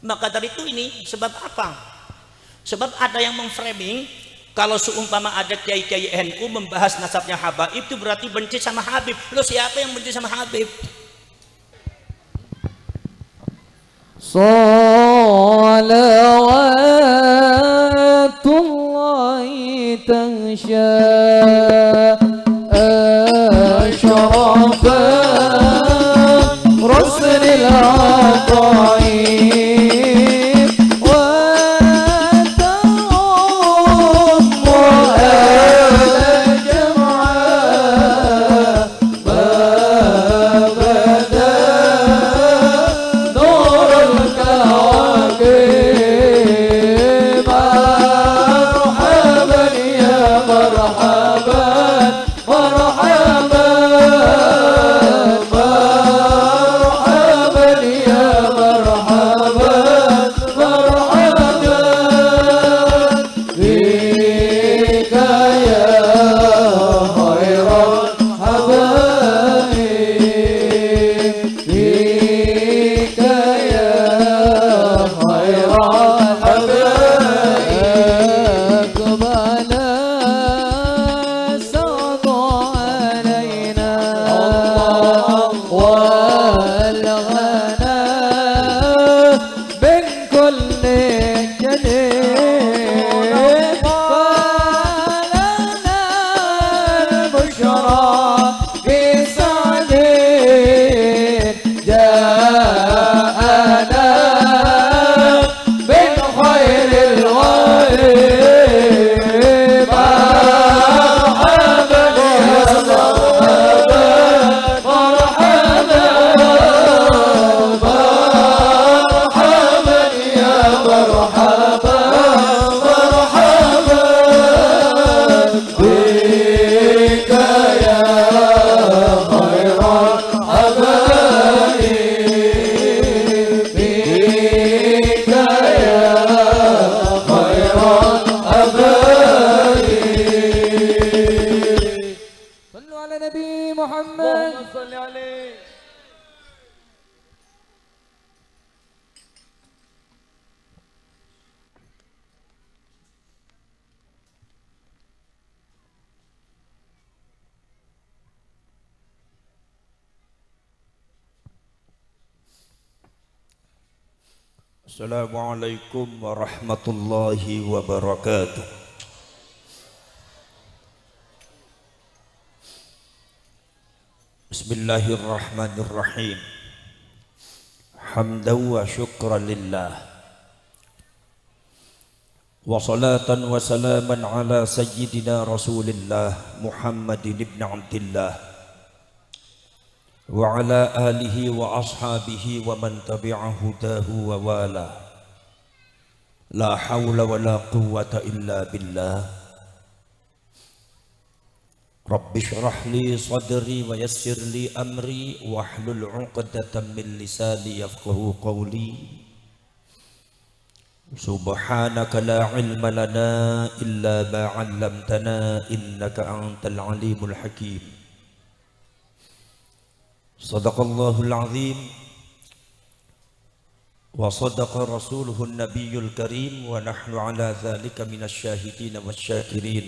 Maka dari itu ini sebab apa? Sebab ada yang memframing kalau seumpama ada kiai-kiai NU membahas nasabnya Habaib itu berarti benci sama Habib. Lo siapa yang benci sama Habib? Salawatullahi tansha ashrafan rasulil ataib wa ta'um mu'ala jam'a babada nurul kawakib marhaban ya marhaban marhaban marhaban ya marhaban marhaban bika ya khairal habaib bika ya khairal habaib aqbala sa'du alaina wal ghana min kulli jadid falana al-bushra fi sa'din ja'ana min khairil ghaib marhaban ya marhaban marhaban ya marhaban marhaban bika ya khairal habaib bika ya khairal habaib. Sallu ala Nabi Muhammad. Assalamualaikum warahmatullahi wabarakatuh. Bismillahirrahmanirrahim. Hamdan wa syukran lillah. Wa salatan wa salaman ala sayyidina Rasulillah Muhammadin ibn Abdillah wa ala alihi wa ashabihi wa man tabi'a hudahu wa wala. La hawla wa la quwwata illa billah. Rabbi shrah li sadri wa yassir li amri wahlul 'uqdatam min lisani yafqahu qawli. Subhanaka la ilma lana illa ma 'allamtana innaka antal alimul hakim. Sadaqallahul azim wa sadaqa rasuluhun nabiyul karim wa nahnu ala dhalika minasy syahidin wasyakirin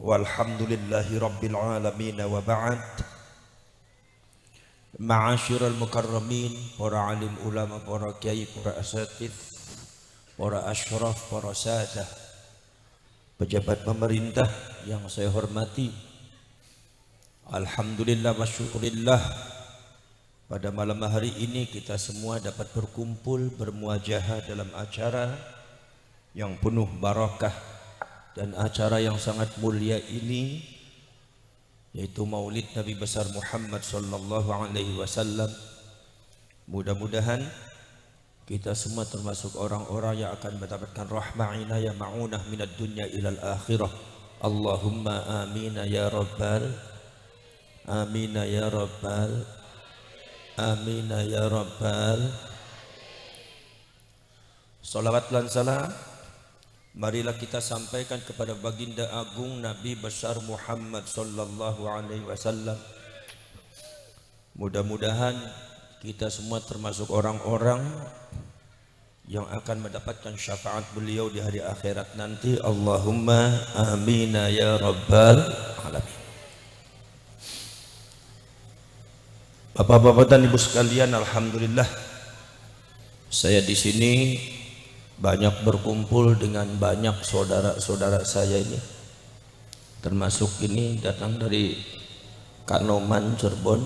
walhamdulillahi rabbil alamin wa ba'd. Ma'asyiral mukarramin, para alim ulama, para kiai, para asatidz, para asyraf, para sadah, pejabat pemerintah yang saya hormati, alhamdulillah wa syukurillah, pada malam hari ini kita semua dapat berkumpul bermuajahah dalam acara yang penuh barakah dan acara yang sangat mulia ini, yaitu Maulid Nabi besar Muhammad sallallahu alaihi wasallam. Mudah-mudahan kita semua termasuk orang-orang yang akan mendapatkan rahmah inayah ma'unah minad dunya ilal akhirah. Allahumma amin ya rabbal amin ya rabbal amin ya rabbal. Salawat dan salam marilah kita sampaikan kepada baginda agung Nabi besar Muhammad sallallahu alaihi wasallam. Mudah-mudahan kita semua termasuk orang-orang yang akan mendapatkan syafaat beliau di hari akhirat nanti. Allahumma amin ya rabbal alamin. Bapak-bapak dan ibu sekalian, alhamdulillah saya di sini banyak berkumpul dengan banyak saudara-saudara saya ini, termasuk ini datang dari Kanoman Cirebon.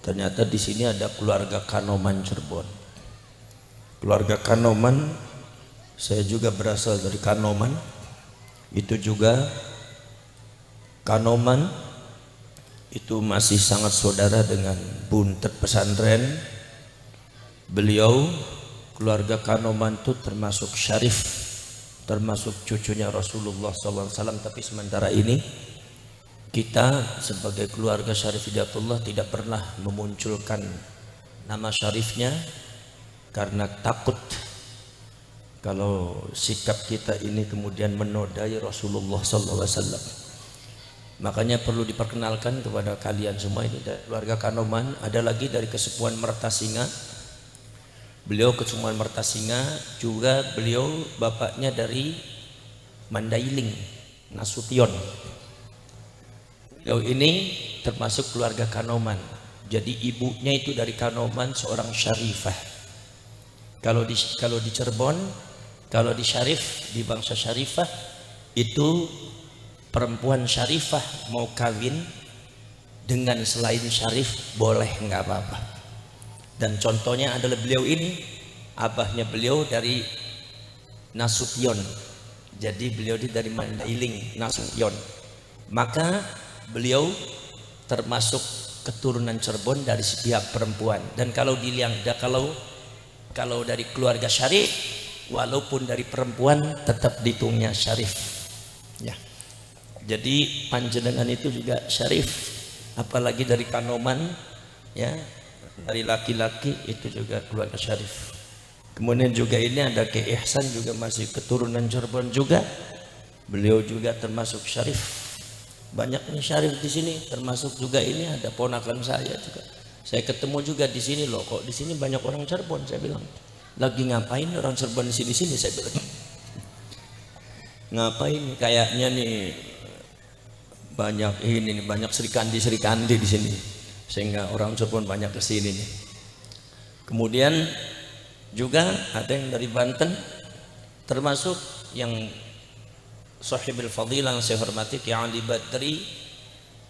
Ternyata di sini ada keluarga Kanoman Cirebon. Keluarga Kanoman, saya juga berasal dari Kanoman. Itu juga Kanoman itu masih sangat saudara dengan Buntet Pesantren. Beliau keluarga Kanoman itu termasuk syarif, termasuk cucunya Rasulullah SAW. Tapi sementara ini kita sebagai keluarga Syarif Hidayatullah tidak pernah memunculkan nama syarifnya karena takut kalau sikap kita ini kemudian menodai Rasulullah SAW. Makanya perlu diperkenalkan kepada kalian semua, ini dari keluarga Kanoman. Ada lagi dari Kesepuan Mertasinga. Beliau Kesepuan Mertasinga juga, beliau bapaknya dari Mandailing, Nasution. Beliau ini termasuk keluarga Kanoman. Jadi ibunya itu dari Kanoman, seorang syarifah. Kalau di Cirebon, kalau di Syarif, di bangsa syarifah itu perempuan syarifah mau kawin dengan selain syarif boleh, nggak apa-apa. Dan contohnya adalah beliau ini, abahnya beliau dari Nasution. Jadi beliau dari Mandailing, Nasution. Maka beliau termasuk keturunan Cirebon dari pihak perempuan. Dan kalau dari keluarga syarif, walaupun dari perempuan tetap dihitungnya syarif. Ya. Jadi panjenengan itu juga syarif, apalagi dari Kanoman, ya, dari laki-laki itu juga keluarga syarif. Kemudian juga ini ada Ki Ihsan, juga masih keturunan Cirebon juga. Beliau juga termasuk syarif. Banyak nih syarif di sini, termasuk juga ini ada ponakan saya juga. Saya ketemu juga di sini loh, kok di sini banyak orang Cirebon. Saya bilang, lagi ngapain orang Cirebon di sini? Saya bilang, ngapain? Kayaknya nih banyak Serikandi di sini, sehingga orang Cirebon banyak ke sini nih. Kemudian juga ada yang dari Banten, termasuk yang Sahibul Fadilah yang saya hormati, Ki Ali Badri,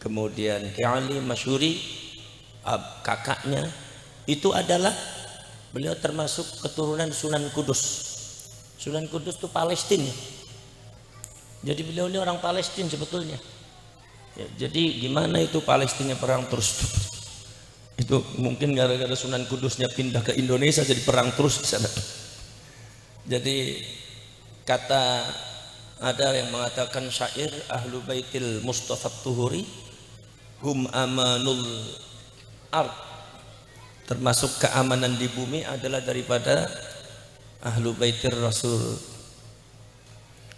kemudian Ki Ali Masyuri, kakaknya itu adalah beliau termasuk keturunan Sunan Kudus. Sunan Kudus itu Palestina. Jadi beliau ini orang Palestina sebetulnya. Ya, jadi gimana itu Palestina perang terus? Itu mungkin gara-gara Sunan Kudusnya pindah ke Indonesia jadi perang terus di sana. Jadi ada yang mengatakan syair, ahlu baitil Mustafa Tuhuri hum amanul ard, termasuk keamanan di bumi adalah daripada ahlu baitir Rasul.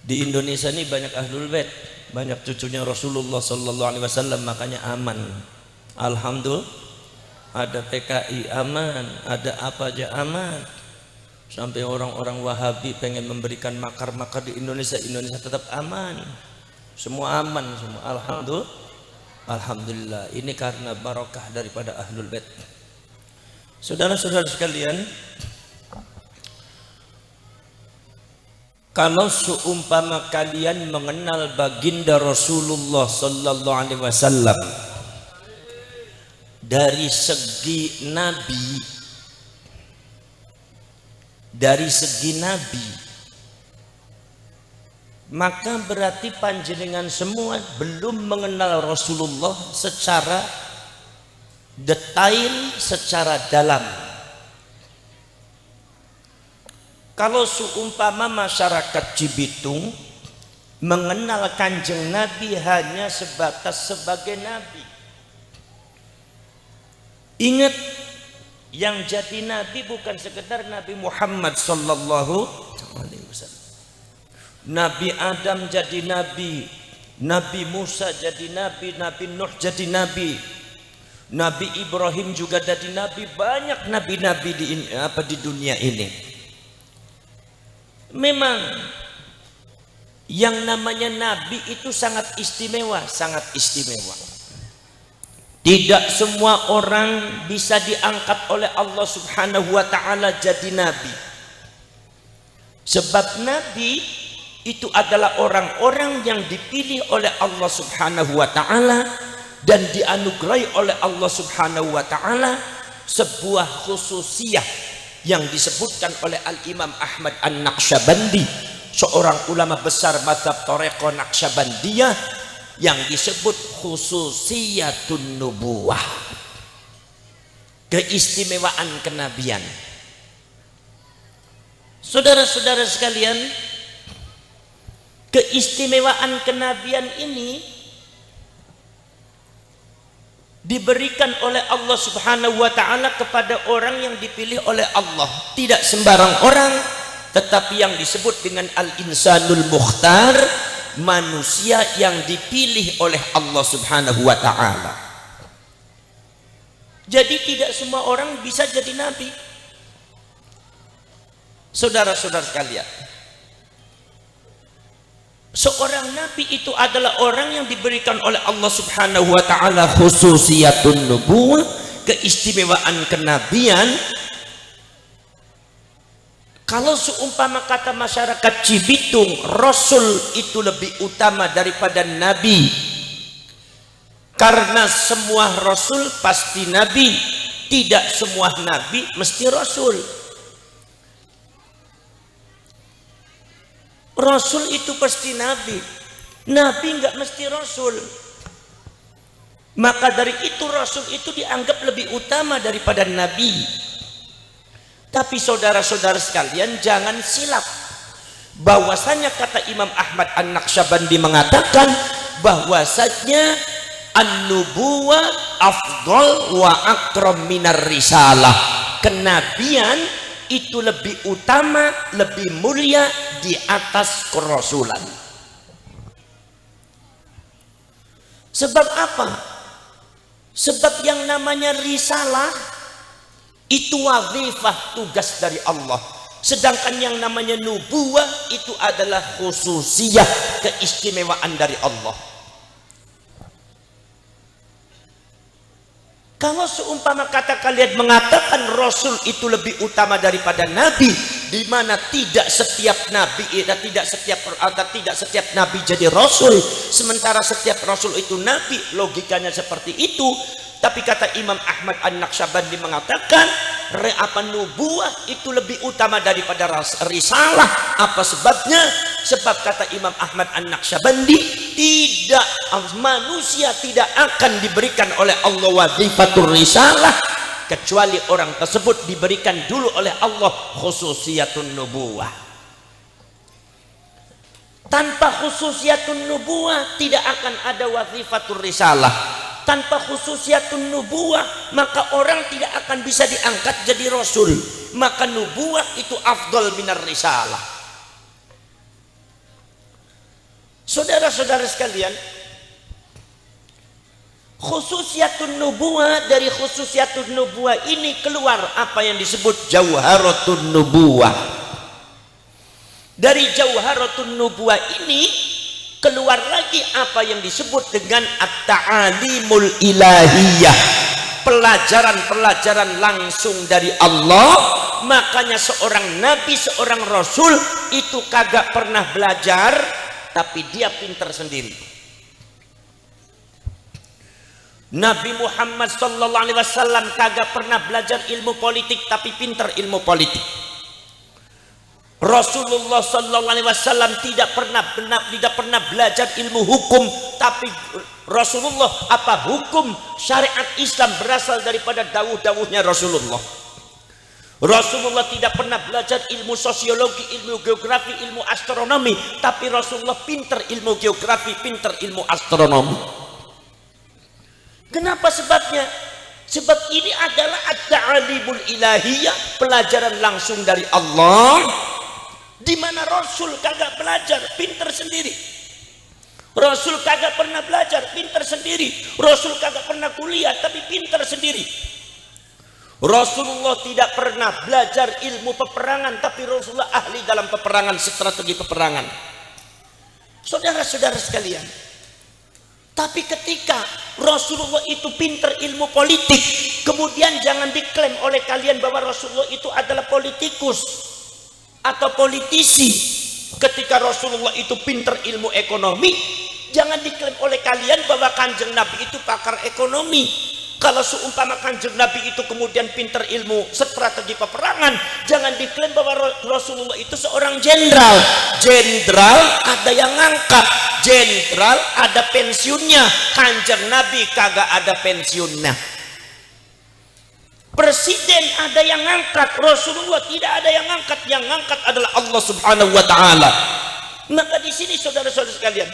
Di Indonesia ini banyak ahlul bait, banyak cucunya Rasulullah sallallahu alaihi wasallam, makanya aman. Alhamdulillah, ada PKI aman, ada apa aja aman. Sampai orang-orang Wahabi pengen memberikan makar-makar di Indonesia tetap aman. Semua aman semua. Alhamdulillah. Alhamdulillah. Ini karena barokah daripada ahlul bait. Saudara-saudara sekalian, kalau seumpama kalian mengenal baginda Rasulullah sallallahu alaihi wasallam dari segi nabi, maka berarti panjenengan semua belum mengenal Rasulullah secara detail, secara dalam. Kalau seumpama masyarakat Cibitung mengenal Kanjeng Nabi hanya sebatas sebagai Nabi, ingat, yang jadi Nabi bukan sekedar Nabi Muhammad sallallahu alaihi wasallam. Nabi Adam jadi Nabi, Nabi Musa jadi Nabi, Nabi Nuh jadi Nabi, Nabi Ibrahim juga jadi Nabi. Banyak Nabi-Nabi di dunia ini. Memang yang namanya nabi itu sangat istimewa, sangat istimewa. Tidak semua orang bisa diangkat oleh Allah Subhanahu wa taala jadi nabi. Sebab nabi itu adalah orang-orang yang dipilih oleh Allah Subhanahu wa taala dan dianugerahi oleh Allah Subhanahu wa taala sebuah khususiyah yang disebutkan oleh Al-Imam Ahmad An-Naqsyabandi, seorang ulama besar mazhab Thariqah Naqsyabandiyah, yang disebut khususiyatun nubuwah, keistimewaan kenabian. Saudara-saudara sekalian, keistimewaan kenabian ini diberikan oleh Allah Subhanahu wa taala kepada orang yang dipilih oleh Allah, tidak sembarang orang, tetapi yang disebut dengan al-insanul mukhtar, manusia yang dipilih oleh Allah Subhanahu wa taala. Jadi tidak semua orang bisa jadi nabi. Saudara-saudara sekalian, seorang nabi itu adalah orang yang diberikan oleh Allah Subhanahu wa taala khususiyatun nubuwah, keistimewaan kenabian. Kalau seumpama kata masyarakat Cibitung, rasul itu lebih utama daripada nabi, karena semua rasul pasti nabi, tidak semua nabi mesti rasul. Rasul itu pasti nabi, nabi enggak mesti rasul. Maka dari itu rasul itu dianggap lebih utama daripada nabi. Tapi saudara-saudara sekalian, jangan silap bahwasanya kata Imam Ahmad An-Naqsyabandi mengatakan bahwasanya an-nubuwah afdal wa akram minar risalah. Kenabian itu lebih utama, lebih mulia di atas kerasulan. Sebab apa? Sebab yang namanya risalah itu wazifah, tugas dari Allah. Sedangkan yang namanya nubuwah itu adalah khususiyah, keistimewaan dari Allah. Kalau seumpama kata kalian mengatakan rasul itu lebih utama daripada nabi, di mana tidak setiap nabi tidak setiap nabi jadi rasul, sementara setiap rasul itu nabi, logikanya seperti itu. Tapi kata Imam Ahmad An-Naqsyabandi mengatakan nubuwah itu lebih utama daripada risalah. Apa sebabnya? Sebab kata Imam Ahmad An-Naqsyabandi, manusia tidak akan diberikan oleh Allah wazifatul risalah kecuali orang tersebut diberikan dulu oleh Allah khususiyatun nubuwah. Tanpa khususiyatun nubuwah tidak akan ada wazifatul risalah. Tanpa khususiyatun nubuwah maka orang tidak akan bisa diangkat jadi rasul. Maka nubuwah itu afdal minar risalah. Saudara-saudara sekalian, khususiyatun nubuwah, dari khususiyatun nubuwah ini keluar apa yang disebut jauharatun nubuwah. Dari jauharatun nubuwah ini keluar lagi apa yang disebut dengan at-ta'alimul ilahiyah, pelajaran-pelajaran langsung dari Allah. Makanya seorang nabi, seorang rasul itu kagak pernah belajar, tapi dia pintar sendiri. Nabi Muhammad sallallahu alaihi wasallam kagak pernah belajar ilmu politik, tapi pintar ilmu politik. Rasulullah sallallahu alaihi wasallam tidak pernah belajar ilmu hukum, tapi Rasulullah hukum syariat Islam berasal daripada dawuh-dawuhnya Rasulullah. Rasulullah tidak pernah belajar ilmu sosiologi, ilmu geografi, ilmu astronomi, tapi Rasulullah pintar ilmu geografi, pintar ilmu astronomi. Kenapa sebabnya? Sebab ini adalah at-ta'alimul ilahiyah, pelajaran langsung dari Allah, di mana Rasul kagak belajar, pintar sendiri. Rasul kagak pernah belajar, pintar sendiri. Rasul kagak pernah kuliah, tapi pintar sendiri. Rasulullah tidak pernah belajar ilmu peperangan, tapi Rasulullah ahli dalam peperangan, strategi peperangan. Saudara-saudara sekalian, tapi ketika Rasulullah itu pinter ilmu politik, kemudian jangan diklaim oleh kalian bahwa Rasulullah itu adalah politikus atau politisi. Ketika Rasulullah itu pinter ilmu ekonomi, jangan diklaim oleh kalian bahwa Kanjeng Nabi itu pakar ekonomi. Kalau seumpama Kanjeng Nabi itu kemudian pinter ilmu strategi peperangan, jangan diklaim bahwa Rasulullah itu seorang jenderal. Jenderal ada yang ngangkat, jenderal ada pensiunnya. Kanjeng Nabi kagak ada pensiunnya. Presiden ada yang ngangkat, Rasulullah tidak ada yang ngangkat. Yang ngangkat adalah Allah Subhanahu wa taala. Maka di sini saudara-saudara sekalian,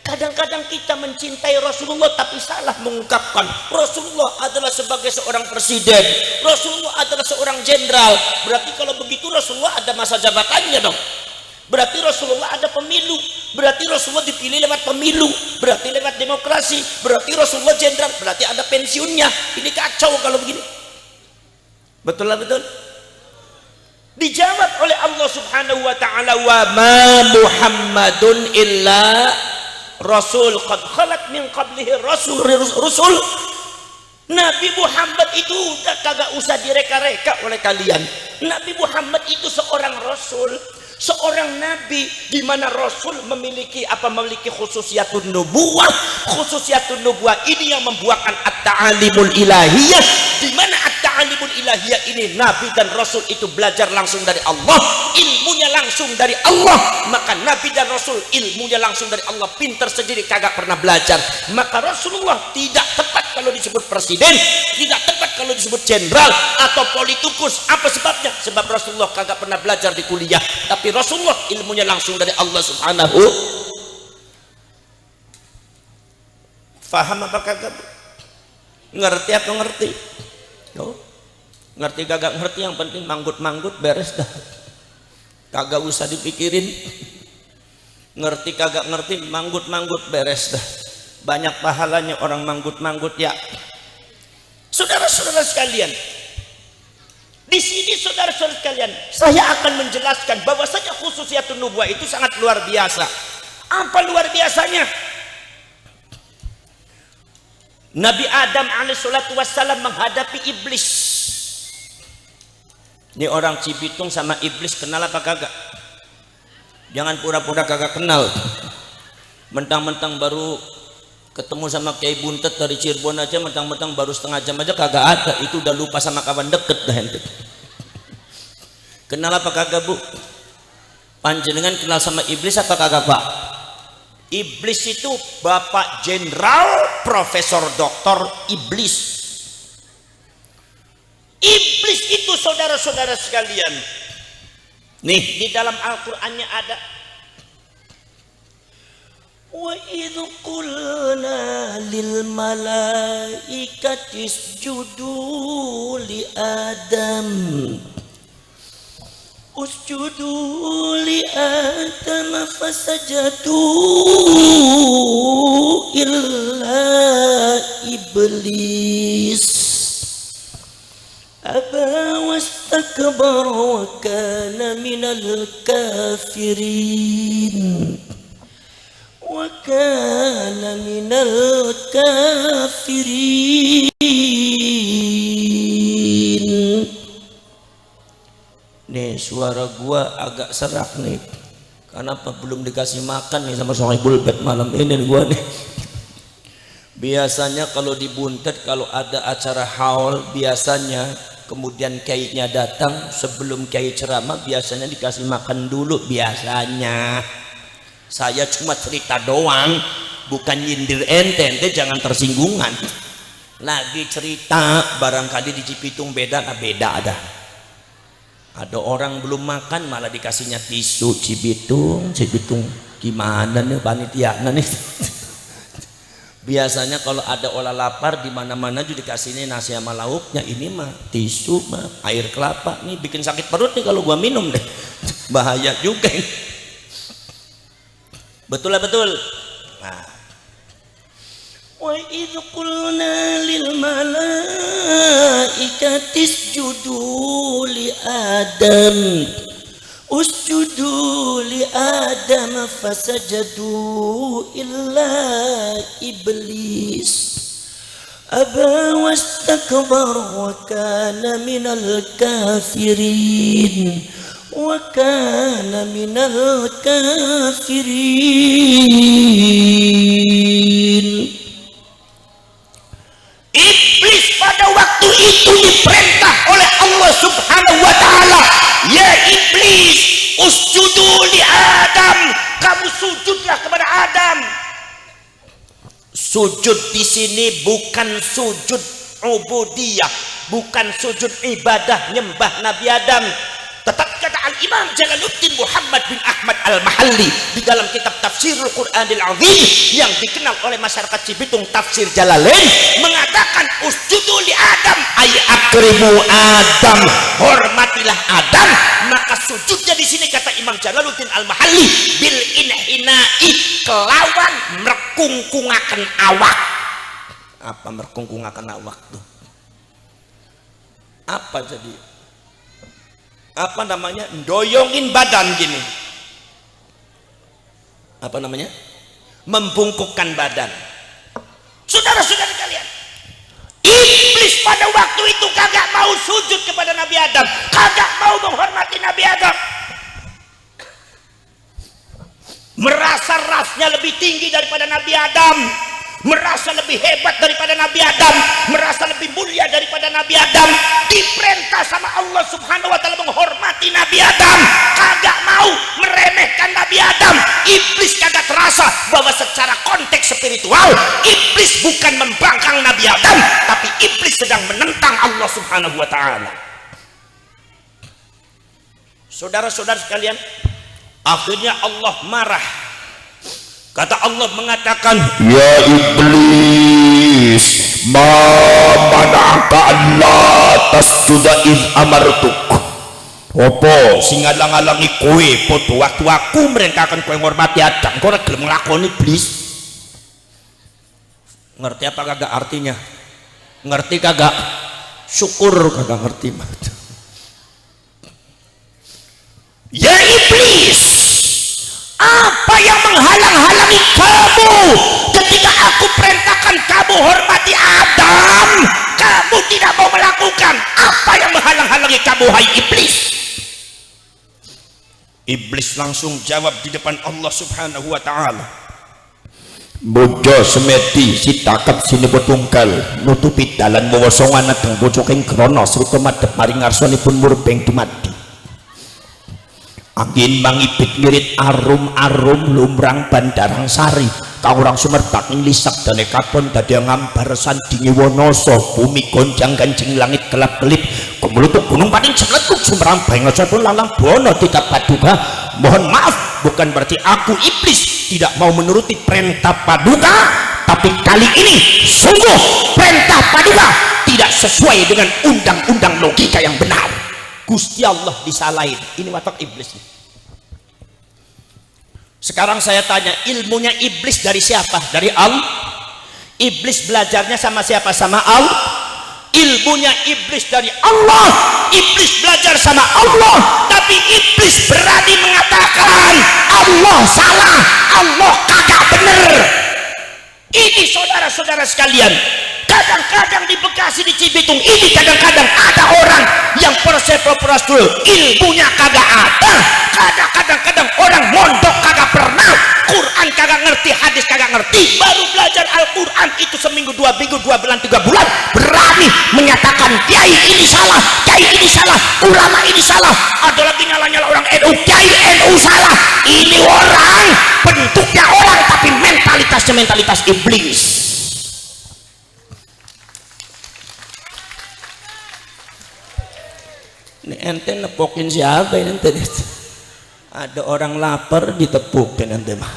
kadang-kadang kita mencintai Rasulullah tapi salah mengungkapkan Rasulullah adalah sebagai seorang presiden, Rasulullah adalah seorang jenderal. Berarti kalau begitu Rasulullah ada masa jabatannya dong. Berarti Rasulullah ada pemilu, berarti Rasulullah dipilih lewat pemilu, berarti lewat demokrasi, berarti Rasulullah jenderal, berarti ada pensiunnya. Ini kacau kalau begini. Betul lah, betul. Dijawab oleh Allah Subhanahu wa taala, wa ma Muhammadun illa Rasul qad khalat min qablihi rusul. Nabi Muhammad itu udah kagak usah direka-reka oleh kalian. Nabi Muhammad itu seorang rasul, seorang nabi, di mana rasul memiliki khususiyatun nubuwah. Khususiyatun nubuwah ini yang membuahkan at-ta'alimul ilahiyah, di mana at-ta'alimul ilahiyah ini nabi dan rasul itu belajar langsung dari Allah, ilmunya langsung dari Allah. Maka nabi dan rasul ilmunya langsung dari Allah, pintar sendiri kagak pernah belajar. Maka Rasulullah tidak tepat kalau disebut presiden, tidak tepat kalau disebut jenderal atau politikus. Apa sebabnya? Sebab Rasulullah kagak pernah belajar di kuliah, tapi Rasulullah ilmunya langsung dari Allah Subhanahu. Faham apa kagak? Ngerti apa ngerti? No? Ngerti kagak ngerti, yang penting manggut-manggut beres dah. Kagak usah dipikirin. Ngerti kagak ngerti, manggut-manggut beres dah. Banyak pahalanya orang manggut-manggut ya. Saudara-saudara sekalian, di sini saudara-saudara sekalian, saya akan menjelaskan bahwasanya khususiyatun nubuwah itu sangat luar biasa. Apa luar biasanya? Nabi Adam alaihissalatu wassalam menghadapi iblis. Ini orang Cibitung sama iblis kenal apa kagak? Jangan pura-pura kagak kenal. Mentang-mentang baru ketemu sama Kiai Buntet dari Cirebon aja, mentang-mentang baru setengah jam aja kagak ada, itu udah lupa sama kawan deket dah ente. Kenal apa kagak, Bu? Panjenengan kenal sama iblis apa kagak, Pak? Iblis itu Bapak Jenderal Profesor Doktor Iblis. Iblis itu saudara-saudara sekalian, nih di dalam Al-Qur'annya ada, wa idh qulna lil malaikati isjudu li Adam usjudu li Adam fasajadu illa iblis aba wastakbara wa kana minal kafirin wa kana minal kafirin. Nih suara gua agak serak nih, kenapa belum dikasih makan nih sama Sohibul Bed malam ini gua nih. Biasanya kalau di Buntet kalau ada acara haul, biasanya kemudian kiainya datang, sebelum kiai ceramah biasanya dikasih makan dulu biasanya. Saya cuma cerita doang, bukan nyindir ente jangan tersinggungan. Lagi cerita, barangkali di Cibitung beda, beda ada. Ada orang belum makan malah dikasihnya tisu. Cibitung gimana nih panitianya nih? Biasanya kalau ada olah lapar di mana-mana juga dikasih nasi sama lauknya, ini mah tisu mah air kelapa nih, bikin sakit perut nih kalau gua minum deh. Bahaya juga ini. Betul lah betul. Nah, Wa idh qulna lil malaikati isjudu li Adam usjudu li Adam fasajadu illa iblis aba wastakbara wa kana minal kafirin Iblis pada waktu itu diperintah oleh Allah Subhanahu wa taala, ya iblis, usjudu li Adam, kamu sujudlah kepada Adam. Sujud di sini bukan sujud ubudiyah, bukan sujud ibadah nyembah Nabi Adam. Tetap kata Al-Imam Jalaluddin Muhammad bin Ahmad Al-Mahalli di dalam kitab Tafsirul Quranil Azim yang dikenal oleh masyarakat Cibitung Tafsir Jalalain, mengatakan usjudu li Adam ay akrimu Adam, hormatilah Adam. Maka sujudnya di sini kata Imam Jalaluddin Al-Mahalli bil inhinai, kelawan merkungkungaken awak. Apa merkungkungaken awak tuh? Apa jadi? Apa namanya? Doyongin badan gini. Apa namanya? Membungkukkan badan. Saudara-saudara kalian, iblis pada waktu itu kagak mau sujud kepada Nabi Adam, kagak mau menghormati Nabi Adam. Merasa rasnya lebih tinggi daripada Nabi Adam, merasa lebih hebat daripada Nabi Adam, merasa lebih mulia daripada Nabi Adam. Diperintah sama Allah Subhanahu wa taala menghormati Nabi Adam, kagak mau meremehkan Nabi Adam. Iblis kagak terasa bahwa secara konteks spiritual iblis bukan membangkang Nabi Adam, tapi iblis sedang menentang Allah Subhanahu wa taala. Saudara-saudara sekalian, akhirnya Allah marah. Kata Allah mengatakan, ya iblis, ma mana'aka Allah tasjuda iz amartuk. Apa sing ngalang-alangi kowe padha waktu aku merintahkan kowe ngormati Adam, kowe ora gelem nglakoni iblis. Ngerti apa kagak artinya? Ngerti kagak? Syukur kagak ngerti. Ya iblis, apa yang menghalang-halangi kamu ketika aku perintahkan kamu hormati Adam, kamu tidak mau melakukan? Apa yang menghalang-halangi kamu, hai iblis? Iblis langsung jawab di depan Allah Subhanahu wa taala, bojo semeti si takap sini betungkal nutupi dalan wewosongan ageng bojoking krana sruta madhep maring ngarsanipun murbeng dumadi. Angin mangibit ngirit arum-arum lumrang bandarang sari, kaurang sumerbak lisak dane katon dadi ngambar sandingi wonoso, bumi gonjang ganjing langit kelap kelip, kemulutuk gunung pating cemletuk sumerang baingasapun lalang bono tidak paduka. Mohon maaf, bukan berarti aku iblis tidak mau menuruti perintah paduka, tapi kali ini sungguh perintah paduka tidak sesuai dengan undang-undang logika yang benar. Gusti Allah disalahin, ini watak iblis. Sekarang saya tanya, ilmunya iblis dari siapa? Dari Allah. Iblis belajarnya sama siapa? Sama Allah. Ilmunya iblis dari Allah, iblis belajar sama Allah, tapi iblis berani mengatakan Allah salah, Allah kagak bener. Ini saudara-saudara sekalian, kadang-kadang di Bekasi, di Cibitung ini kadang-kadang ada orang yang persepro-prostul ilmunya kagak ada, kadang-kadang orang mondok kagak pernah, Quran kagak ngerti, hadis kagak ngerti, baru belajar Al-Quran itu seminggu, 2 minggu, 2 bulan, 3 bulan, berani menyatakan kiai ini salah, kiai ini salah, ulama ini salah. Ada lagi nyala-nyala orang NU, kiai NU salah. Ini orang bentuknya orang tapi mentalitasnya mentalitas iblis. Ini ente nepokin siapa ini ente? Ada orang lapar ditepukin ente mah.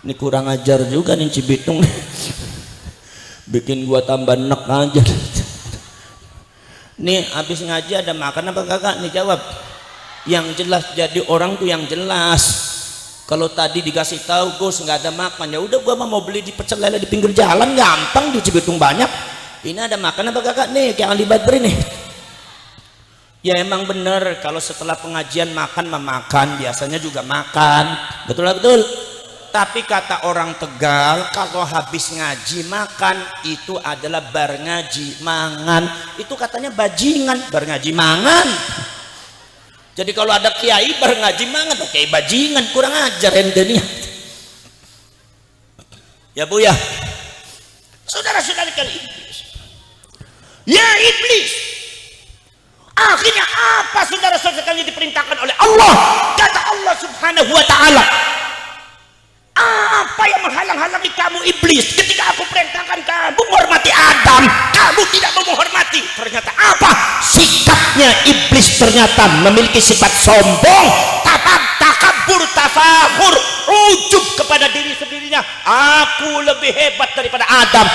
Ini kurang ajar juga nih Cibitung. Bikin gua tambah nek aja. Nih habis ngaji ada makan apa kagak? Nih jawab. Yang jelas jadi orang tuh yang jelas. Kalau tadi dikasih tahu Gus nggak ada makan, ya udah gua mau beli di pecel lele di pinggir jalan, gampang, di Cibitung banyak. Ini ada makan apa kagak nih, kayak Ali Badri nih. Ya emang bener, kalau setelah pengajian makan memakan, biasanya juga makan, betul lah betul. Tapi kata orang Tegal, kalau habis ngaji makan itu adalah bar ngaji mangan, itu katanya bajingan. Bar ngaji mangan. Jadi kalau ada kiai bar ngaji mangan, kiai bajingan, kurang ajar ente nih. Ya Bu ya, saudara-saudara kali iblis. Ya iblis, akhirnya apa saudara-saudara kalian diperintahkan oleh Allah? Kata Allah Subhanahu wa ta'ala, apa yang menghalang-halangi kamu iblis ketika aku perintahkan kamu menghormati Adam, kamu tidak mau menghormati? Ternyata apa? Sikapnya iblis ternyata memiliki sifat sombong, takabur, tafahur, ujub kepada diri sendirinya. Aku lebih hebat daripada Adam,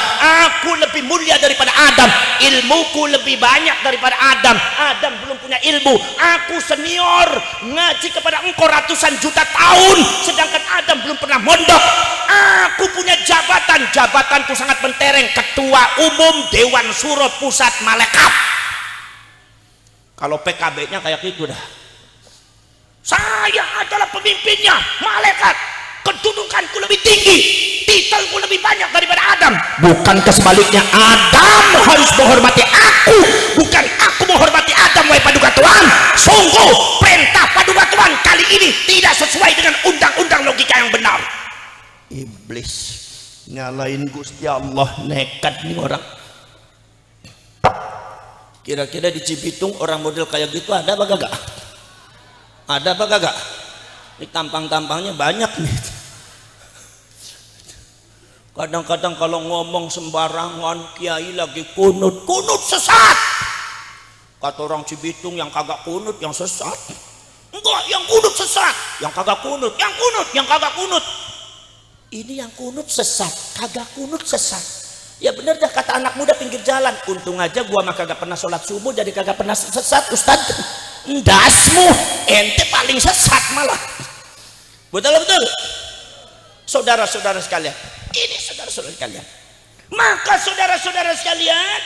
aku lebih mulia daripada Adam, ilmuku lebih banyak daripada Adam. Adam belum punya ilmu, aku senior, ngaji kepada engkau ratusan juta tahun, sedangkan Adam belum pernah mondok. Aku punya jabatan, jabatanku sangat mentereng, ketua umum Dewan Suro Pusat Malaikat. Kalau PKB-nya kayak gitu dah. Saya adalah pemimpinnya malaikat, kedudukanku lebih tinggi, titelku lebih banyak daripada Adam. Bukankah sebaliknya, Adam harus menghormati aku, bukan aku menghormati Adam, wahai paduka Tuhan? Sungguh perintah paduka Tuhan kali ini tidak sesuai dengan undang-undang logika yang benar. Iblis nyalain Gusti Allah, nekat nih orang. Kira-kira di Cibitung orang model kayak gitu ada apa gak? Ada apa kagak? Ini tampang-tampangnya banyak nih. Kadang-kadang kalau ngomong sembarangan, kiai lagi kunut sesat. Kata orang Cibitung, yang kagak kunut yang sesat. Enggak, yang kunut sesat, yang kagak kunut, yang kagak kunut. Ini yang kunut sesat, kagak kunut sesat. Ya bener dah kata anak muda pinggir jalan. Untung aja gua mah kagak pernah sholat subuh, jadi kagak pernah sesat Ustad. Ndasmu, ente paling sesat malah. Betul betul. Saudara-saudara sekalian, ini saudara-saudara sekalian. Maka saudara-saudara sekalian,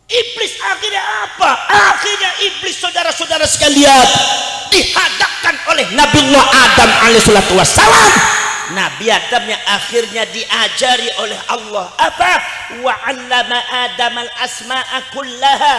iblis akhirnya apa? Akhirnya iblis saudara-saudara sekalian dihadapkan oleh Nabiullah Adam alaihissalatu wassalam. Nabi Adam yang akhirnya diajari oleh Allah apa? Wa 'allama Adam al-asma'a kullaha.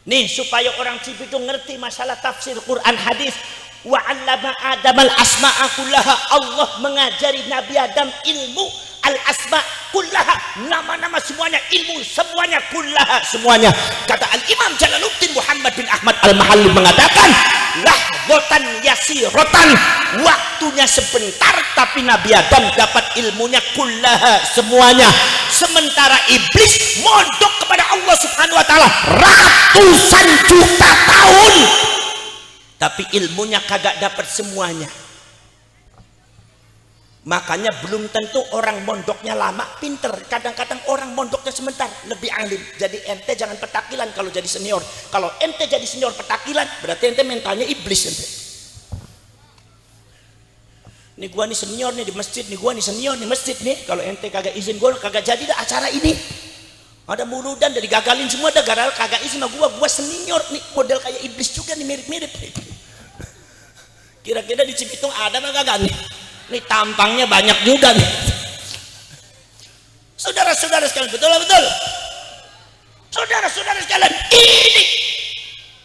Nih supaya orang Cibitung ngerti masalah tafsir Quran hadis. Wa 'allama Adam al-asma'a kullaha. Allah mengajari Nabi Adam ilmu al-asma kullaha, nama-nama semuanya, ilmu semuanya, kullaha semuanya. Kata Al-Imam Jalaluddin Muhammad bin Ahmad Al-Mahalli mengatakan, lahdotan yasirotan, waktunya sebentar, tapi Nabi Adam dapat ilmunya kullaha semuanya. Sementara iblis mondok kepada Allah Subhanahu wa ta'ala ratusan juta tahun, tapi ilmunya kagak dapat semuanya. Makanya belum tentu orang mondoknya lama pinter. Kadang-kadang orang mondoknya sebentar lebih alim. Jadi ente jangan petakilan kalau jadi senior. Kalau ente jadi senior petakilan, berarti ente mentalnya iblis ente. Nih gua nih senior nih di masjid, nih gua nih senior di masjid nih. Kalau ente kagak izin gua kagak jadi dah acara ini. Ada muludan dari gagalin semua dah gara kagak izin sama gua senior nih, model kayak iblis juga nih, mirip-mirip nih. Kira-kira di Cibitung ada apa kagak nih? Ini tampangnya banyak juga nih. Saudara-saudara sekalian, betul betul. Saudara-saudara sekalian, ini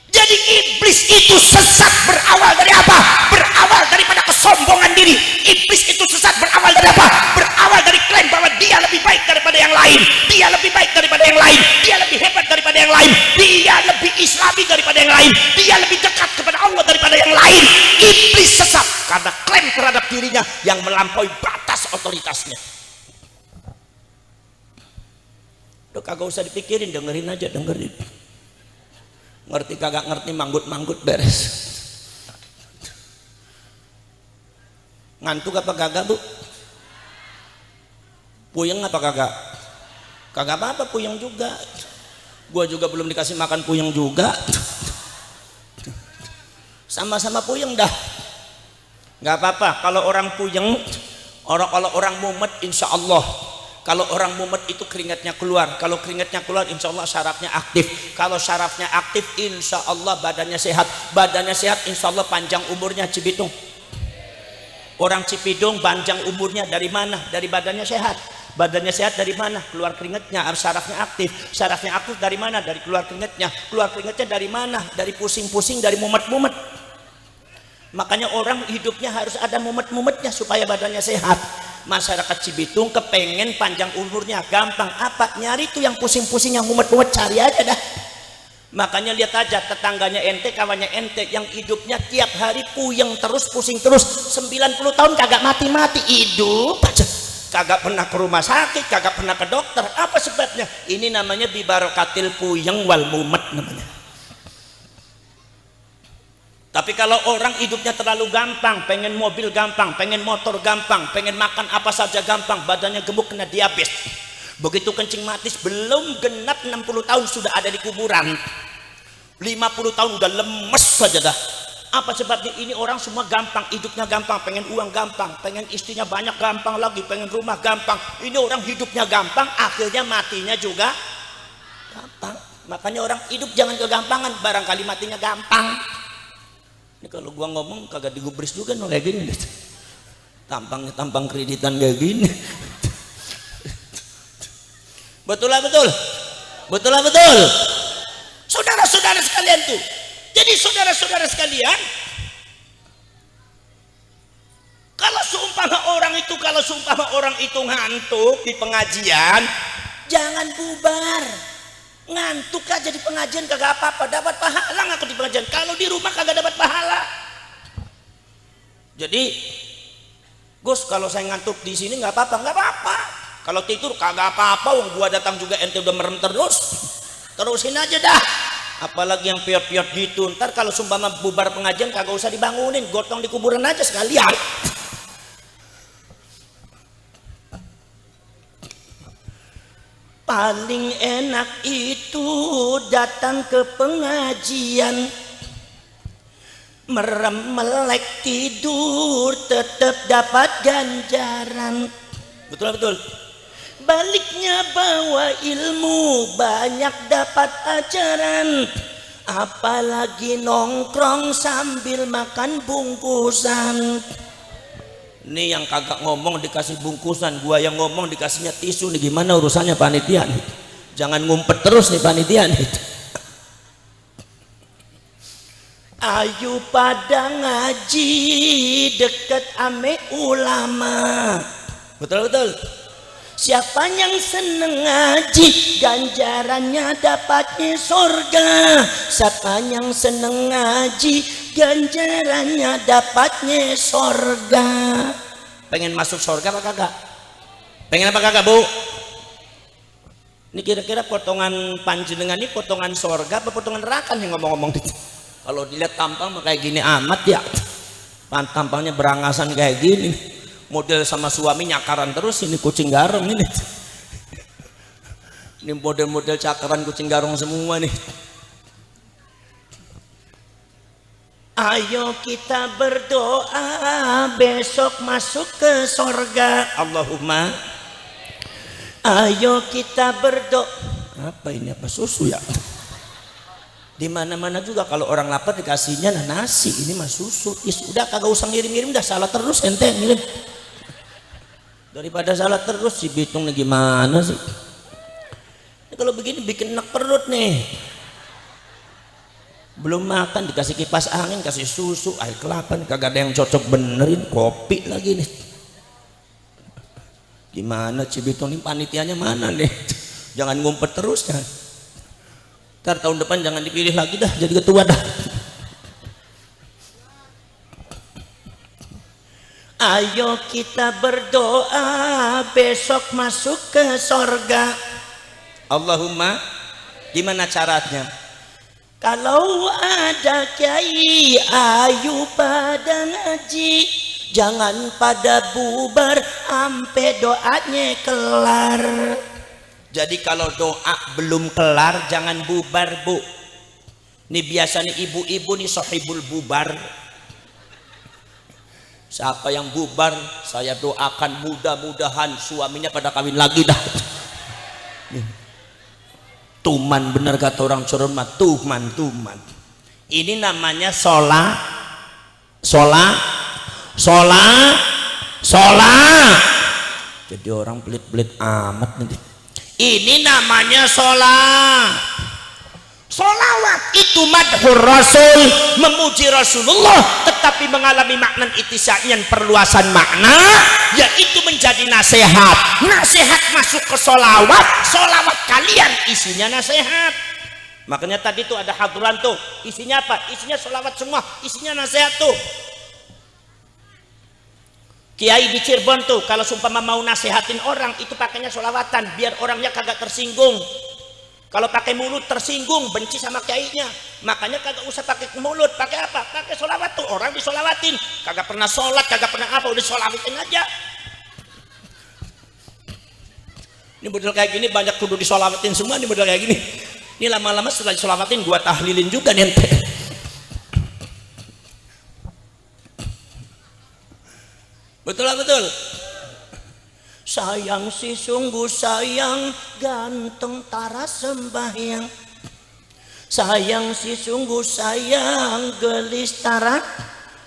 jadi iblis itu sesat berawal dari apa? Berawal daripada kesombongan diri. Iblis itu sesat berawal dari apa? Berawal dari klaim bahwa dia lebih baik daripada yang lain, dia lebih baik daripada yang lain, dia lebih hebat daripada yang lain, dia lebih islami daripada yang lain, dia lebih dekat kepada Allah daripada yang lain. Iblis sesat karena klaim terhadap dirinya yang melampaui batas otoritasnya. Udah kagak usah dipikirin, dengerin aja, dengerin. Ngerti kagak ngerti, manggut-manggut beres. Ngantuk apa kagak Bu? Puyeng apa kagak? Kagak apa-apa, puyeng juga. Gua juga belum dikasih makan puyeng juga. Sama-sama puyeng dah. Nggak apa-apa kalau orang puyeng, kalau orang mumet insya Allah. Kalau orang mumet itu keringatnya keluar. Kalau keringatnya keluar insya Allah syarafnya aktif. Kalau syarafnya aktif insya Allah badannya sehat. Badannya sehat insya Allah panjang umurnya. Cibitung, orang Cipidung panjang umurnya dari mana? Dari badannya sehat. Badannya sehat dari mana? Keluar keringatnya, syarafnya aktif. Syarafnya aktif dari mana? Dari keluar keringatnya. Keluar keringatnya dari mana? Dari pusing-pusing, dari mumet-mumet. Makanya orang hidupnya harus ada mumet-mumetnya supaya badannya sehat. Masyarakat Cibitung kepengen panjang umurnya, gampang apa? Nyari tuh yang pusing-pusing, yang mumet-mumet, cari aja dah. Makanya lihat aja tetangganya ente, kawannya ente yang hidupnya tiap hari puyeng terus, pusing terus, 90 tahun kagak mati-mati, hidup aja, kagak pernah ke rumah sakit, kagak pernah ke dokter. Apa sebabnya? Ini namanya bibarokatil puyeng wal mumet namanya. Tapi kalau orang hidupnya terlalu gampang, pengen mobil gampang, pengen motor gampang, pengen makan apa saja gampang, badannya gemuk, kena diabetes. Begitu kencing matis belum genap 60 tahun sudah ada di kuburan. 50 tahun udah lemes saja dah. Apa sebabnya? Ini orang semua gampang, hidupnya gampang, pengen uang gampang, pengen istrinya banyak gampang lagi, pengen rumah gampang. Ini orang hidupnya gampang, akhirnya matinya juga gampang. Makanya orang hidup jangan kegampangan, barangkali matinya gampang. Ini kalau gua ngomong kagak digubris juga no kayak gini. Tampangnya tampang kreditan kayak gini. Betul lah betul. Betul lah betul. Saudara-saudara sekalian tuh. Jadi saudara-saudara sekalian, kalau seumpama orang itu ngantuk di pengajian, jangan bubar. Ngantuk aja di pengajian kagak apa-apa, dapat pahala nggak di pengajian. Kalau di rumah kagak dapat pahala. Jadi Gus, kalau saya ngantuk di sini nggak apa-apa, nggak apa-apa. Kalau tidur kagak apa-apa, wong gua datang juga ente udah merem terus. Terusin aja dah. Apalagi yang piot-piot gitu. Ntar kalau sumpama bubar pengajian kagak usah dibangunin, gotong di kuburan aja sekalian. Paling enak itu datang ke pengajian, merem melek tidur tetap dapat ganjaran. Betul betul. Baliknya bawa ilmu banyak dapat ajaran, apalagi nongkrong sambil makan bungkusan. Ini yang kagak ngomong dikasih bungkusan, gua yang ngomong dikasihnya tisu nih, gimana urusannya panitia nih? Jangan ngumpet terus nih panitia nih. Ayo pada ngaji deket ame ulama. Betul betul. Siapa yang seneng ngaji ganjarannya dapatnya surga. Siapa yang seneng ngaji ganjarannya dapatnya surga. Pengen masuk surga apa kagak? Pengen apa kagak bu? Ini kira-kira potongan panjenengan ini potongan surga apa potongan neraka nih ngomong-ngomong. Kalau dilihat tampang kayak gini amat ya. Tampangnya berangasan kayak gini. Model sama suami nyakaran terus, ini kucing garong ini. Ini model-model cakaran kucing garong semua nih. Ayo kita berdoa besok masuk ke surga. Allahumma. Ayo kita berdoa. Apa ini, apa susu ya? Di mana-mana juga kalau orang lapar dikasihnya nasi, ini mah susu. Udah kagak usah ngirim-ngirim, dah salah terus ente ngirim. Daripada salah terus si Bitung nih gimana sih? Ini kalau begini bikin enak perut nih. Belum makan dikasih kipas angin, kasih susu, air kelapa, kagak ada yang cocok benerin, kopi lagi nih. Gimana Cibitung nih, panitianya mana nih? Jangan ngumpet terus kan. Ntar tahun depan jangan dipilih lagi dah jadi ketua dah. Ayo kita berdoa besok masuk ke surga. Allahumma. Gimana caranya? Kalau ada kiai ayo pada ngaji, jangan pada bubar ampe doanya kelar. Jadi kalau doa belum kelar jangan bubar bu. Ini biasa nih ibu-ibu nih sohibul bubar. Siapa yang bubar saya doakan mudah-mudahan suaminya pada kawin lagi dah. Tuman bener kata orang Curun mah, tuman. Ini namanya sholat. Jadi orang pelit-pelit amat nanti. Ini namanya sholat. Sholawat itu madhur Rasul, memuji Rasulullah, tetapi mengalami makna itisaian perluasan makna, yaitu menjadi nasihat. Nasihat masuk ke sholawat, sholawat kalian isinya nasihat. Makanya tadi tuh ada hadran tuh, isinya apa? Isinya sholawat semua, isinya nasihat tuh. Kiai di Cirebon tuh kalau sumpama mau nasihatin orang itu pakainya sholawatan biar orangnya kagak tersinggung. Kalau pakai mulut tersinggung, benci sama kiainya. Makanya kagak usah pakai mulut, pakai apa? Pakai sholawat tuh, orang disolawatin. Kagak pernah sholat, kagak pernah apa, udah sholawatin aja. Ini model kayak gini banyak kudu disolawatin semua nih model kayak gini. Ini lama-lama setelah disolawatin gua tahlilin juga nih. Betul lah betul. Sayang si sungguh sayang, ganteng tara sembahyang. Sayang si sungguh sayang, gelis tara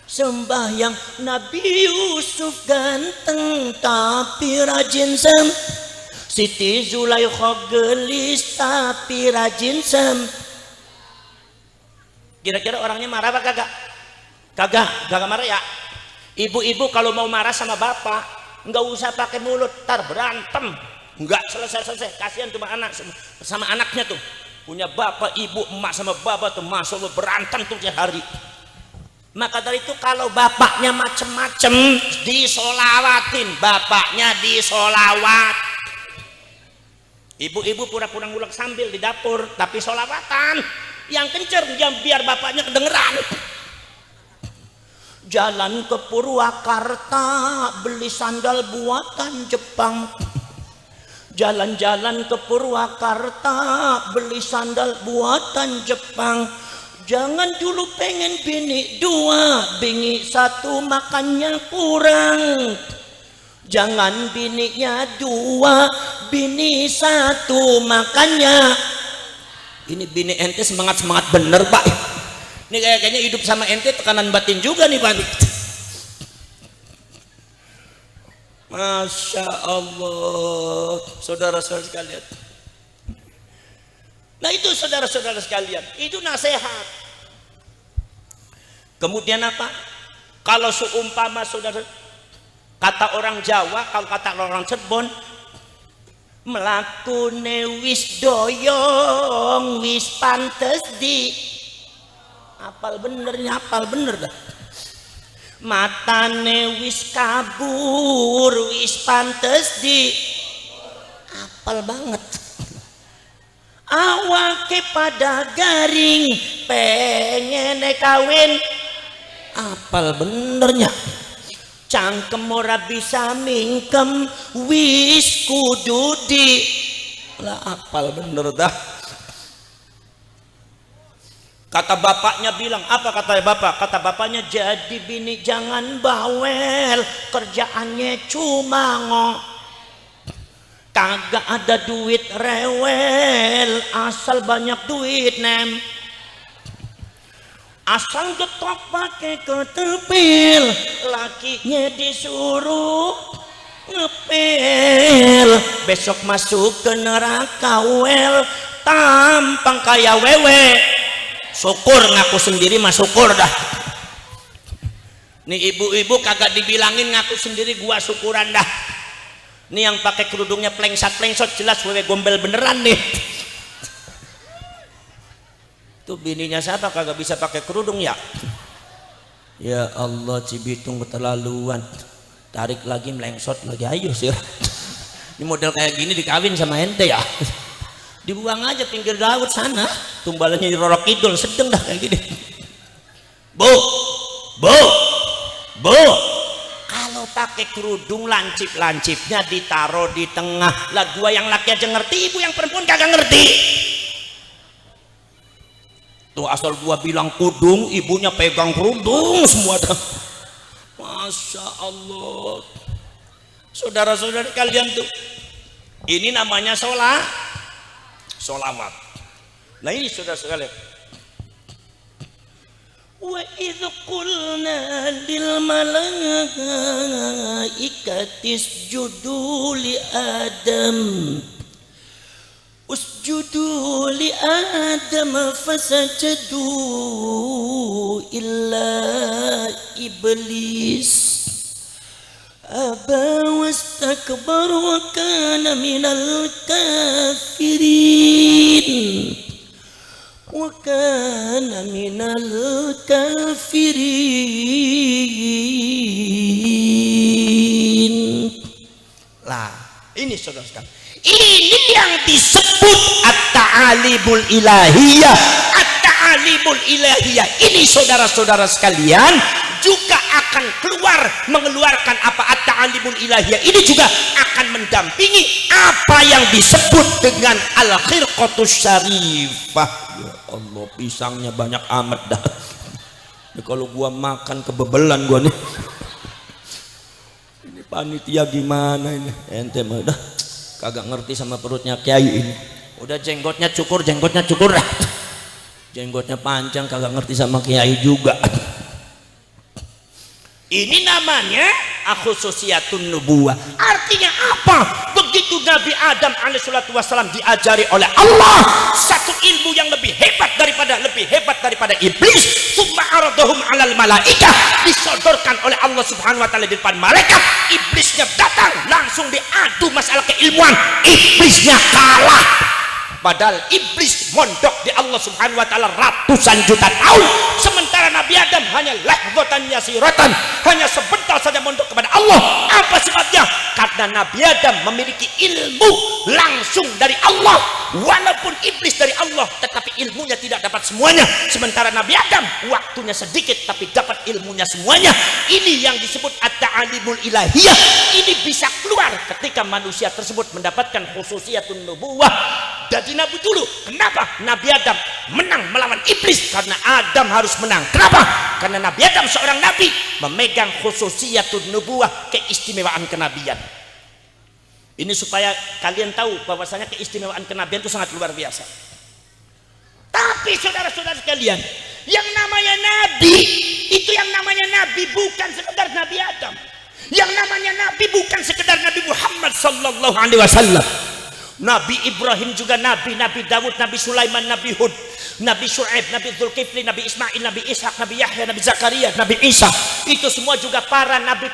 sembahyang. Nabi Yusuf ganteng tapi rajin sem. Siti Zulaikha gelis tapi rajin sem. Kira-kira orangnya marah apa kagak? Kagak marah ya. Ibu-ibu kalau mau marah sama bapak nggak usah pakai mulut, tar berantem, nggak selesai. Kasihan cuma anak sama anaknya tuh, punya bapak, ibu, emak sama bapak tuh, masya Allah berantem tuh tiap hari. Maka dari itu kalau bapaknya macem-macem disolawatin, bapaknya disolawat. Ibu-ibu pura-pura ngulek sambil di dapur, tapi solawatan yang kenceng biar bapaknya kedengeran. Jalan ke Purwakarta beli sandal buatan Jepang. Jalan-jalan ke Purwakarta beli sandal buatan Jepang. Jangan dulu pengen bini dua, bini satu makannya kurang. Jangan bininya dua, bini satu makannya. Ini bini ente semangat bener pak. Ini kayaknya hidup sama ente tekanan batin juga nih Pak. Masya Allah, saudara-saudara sekalian. Nah itu saudara-saudara sekalian, itu nasihat. Kemudian apa? Kalau seumpama saudara, kata orang Jawa, kalau kata orang Cirebon, melakune wis doyong, wis pantes di. Apal bener dah. Matane wis kabur, wis pantes di. Apal banget. Awake pada garing, pengen kawin. Apal benernya. Cangkem ora bisa mingkem, wis kudu di. Lah apal bener dah. Kata bapaknya bilang, apa kata bapak? Kata bapaknya, jadi bini jangan bawel, kerjaannya cuma ngok. Kagak ada duit rewel, asal banyak duit nem. Asal getok pakai ketepil, lakinya disuruh ngepel. Besok masuk ke neraka wel, tampang kayak wewe. Syukur ngaku sendiri mah syukur dah. Nih ibu-ibu kagak dibilangin ngaku sendiri gua syukuran dah. Nih yang pakai kerudungnya plengsat jelas wewe gombel beneran nih. Tuh bininya siapa kagak bisa pakai kerudung ya? Ya Allah Cibitung keterlaluan. Tarik lagi melengsot lagi ayo sih. Ini model kayak gini dikawin sama ente ya. Dibuang aja pinggir laut sana, tumbalannya di Roro Kidul, sedeng dah kayak gini. Bu, kalau pakai kerudung lancip-lancipnya ditaruh di tengah. Lah gua yang laki aja ngerti, ibu yang perempuan kagak ngerti. Tuh asal gua bilang kudung, ibunya pegang kerudung semua dah. Masya Allah. Saudara-saudara kalian tuh, ini namanya solawat. Nah ini saudara-saudara, wa idh qulna lil malaikati isjudu li Adam usjudu li Adam fasajadu illa iblis aba wastakbar wa kana minal kafirin wa kana minal kafirin. Lah ini saudara-saudara, ini yang disebut at-ta'alimul ilahiyah. At-ta'alimul ilahiyah ini saudara-saudara sekalian juga akan mengeluarkan apa at-ta'alimul ilahiyah ini juga akan mendampingi apa yang disebut dengan al-khirqatus syarifah. Ya Allah, pisangnya banyak amat dah. Ini kalau gua makan kebebelan gua nih. Ini panitia gimana ini? Ente mah dah kagak ngerti sama perutnya kiai ini. Udah jenggotnya cukur dah. Jenggotnya panjang kagak ngerti sama kiai juga. Ini namanya khususiyatun nubuwah. Artinya apa? Begitu Nabi Adam alaihissalatu wassalam diajari oleh Allah satu ilmu yang lebih hebat daripada iblis, summa aradahum alal malaikah, disodorkan oleh Allah subhanahu wa ta'ala di depan malaikat. Iblisnya datang langsung diadu masalah keilmuan, iblisnya kalah. Padahal iblis mondok di Allah subhanahu wa ta'ala ratusan juta tahun, sementara Nabi Adam hanya lahzatan yasiratan, hanya sebentar saja mondok kepada Allah. Apa sebabnya? Karena Nabi Adam memiliki ilmu langsung dari Allah. Walaupun iblis dari Allah, tetapi ilmunya tidak dapat semuanya. Sementara Nabi Adam waktunya sedikit tapi dapat ilmunya semuanya. Ini yang disebut at-ta'alimul ilahiyah. Ini bisa keluar ketika manusia tersebut mendapatkan khususiyatun nubuwah. Jadi Nabi dulu, kenapa Nabi Adam menang melawan iblis? Karena Adam harus menang. Kenapa? Karena Nabi Adam seorang nabi memegang khususiyatun nubuwah, keistimewaan kenabian. Ini supaya kalian tahu bahwasanya keistimewaan kenabian itu sangat luar biasa. Tapi saudara-saudara sekalian, yang namanya nabi itu, yang namanya nabi bukan sekedar Nabi Adam. Yang namanya nabi bukan sekedar Nabi Muhammad sallallahu alaihi wasallam. Nabi Ibrahim juga nabi, Nabi Dawud, Nabi Sulaiman, Nabi Hud, Nabi Syuaib, Nabi Dzulkifli, Nabi Ismail, Nabi Ishak, Nabi Yahya, Nabi Zakaria, Nabi Isa. Itu semua juga para nabi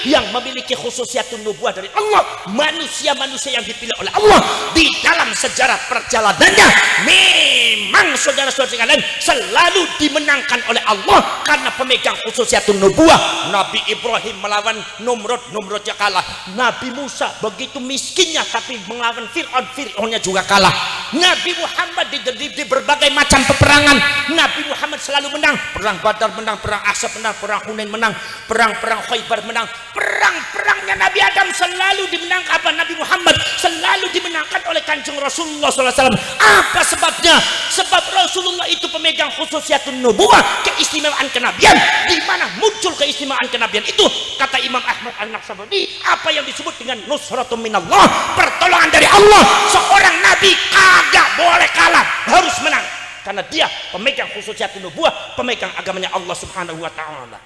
yang memiliki khususiyatun nubuwah dari Allah. Manusia-manusia yang dipilih oleh Allah di dalam sejarah perjalanannya memang saudara-saudara sekalian selalu dimenangkan oleh Allah karena pemegang khususiyatun nubuwah. Nabi Ibrahim melawan Numrudnya kalah. Nabi Musa begitu miskinnya tapi melawan Fir'aunnya juga kalah. Nabi Muhammad di berbagai macam peperangan Nabi Muhammad selalu menang. Perang Badar menang, perang Ahzab menang, perang Hunain menang, perang Khaybar menang. Perang-perangnya Nabi Adam selalu dimenangkan. Apa? Nabi Muhammad selalu dimenangkan oleh Kanjeng Rasulullah SAW. Apa sebabnya? Sebab Rasulullah itu pemegang khususiyatun nubuwah, keistimewaan kenabian. Di mana muncul keistimewaan kenabian itu? Kata Imam Ahmad An-Naksabandi, apa yang disebut dengan nusratun minallah, pertolongan dari Allah. Seorang nabi kagak boleh kalah, harus menang karena dia pemegang khususiyatun nubuwah, pemegang agamanya Allah Subhanahu wa taala.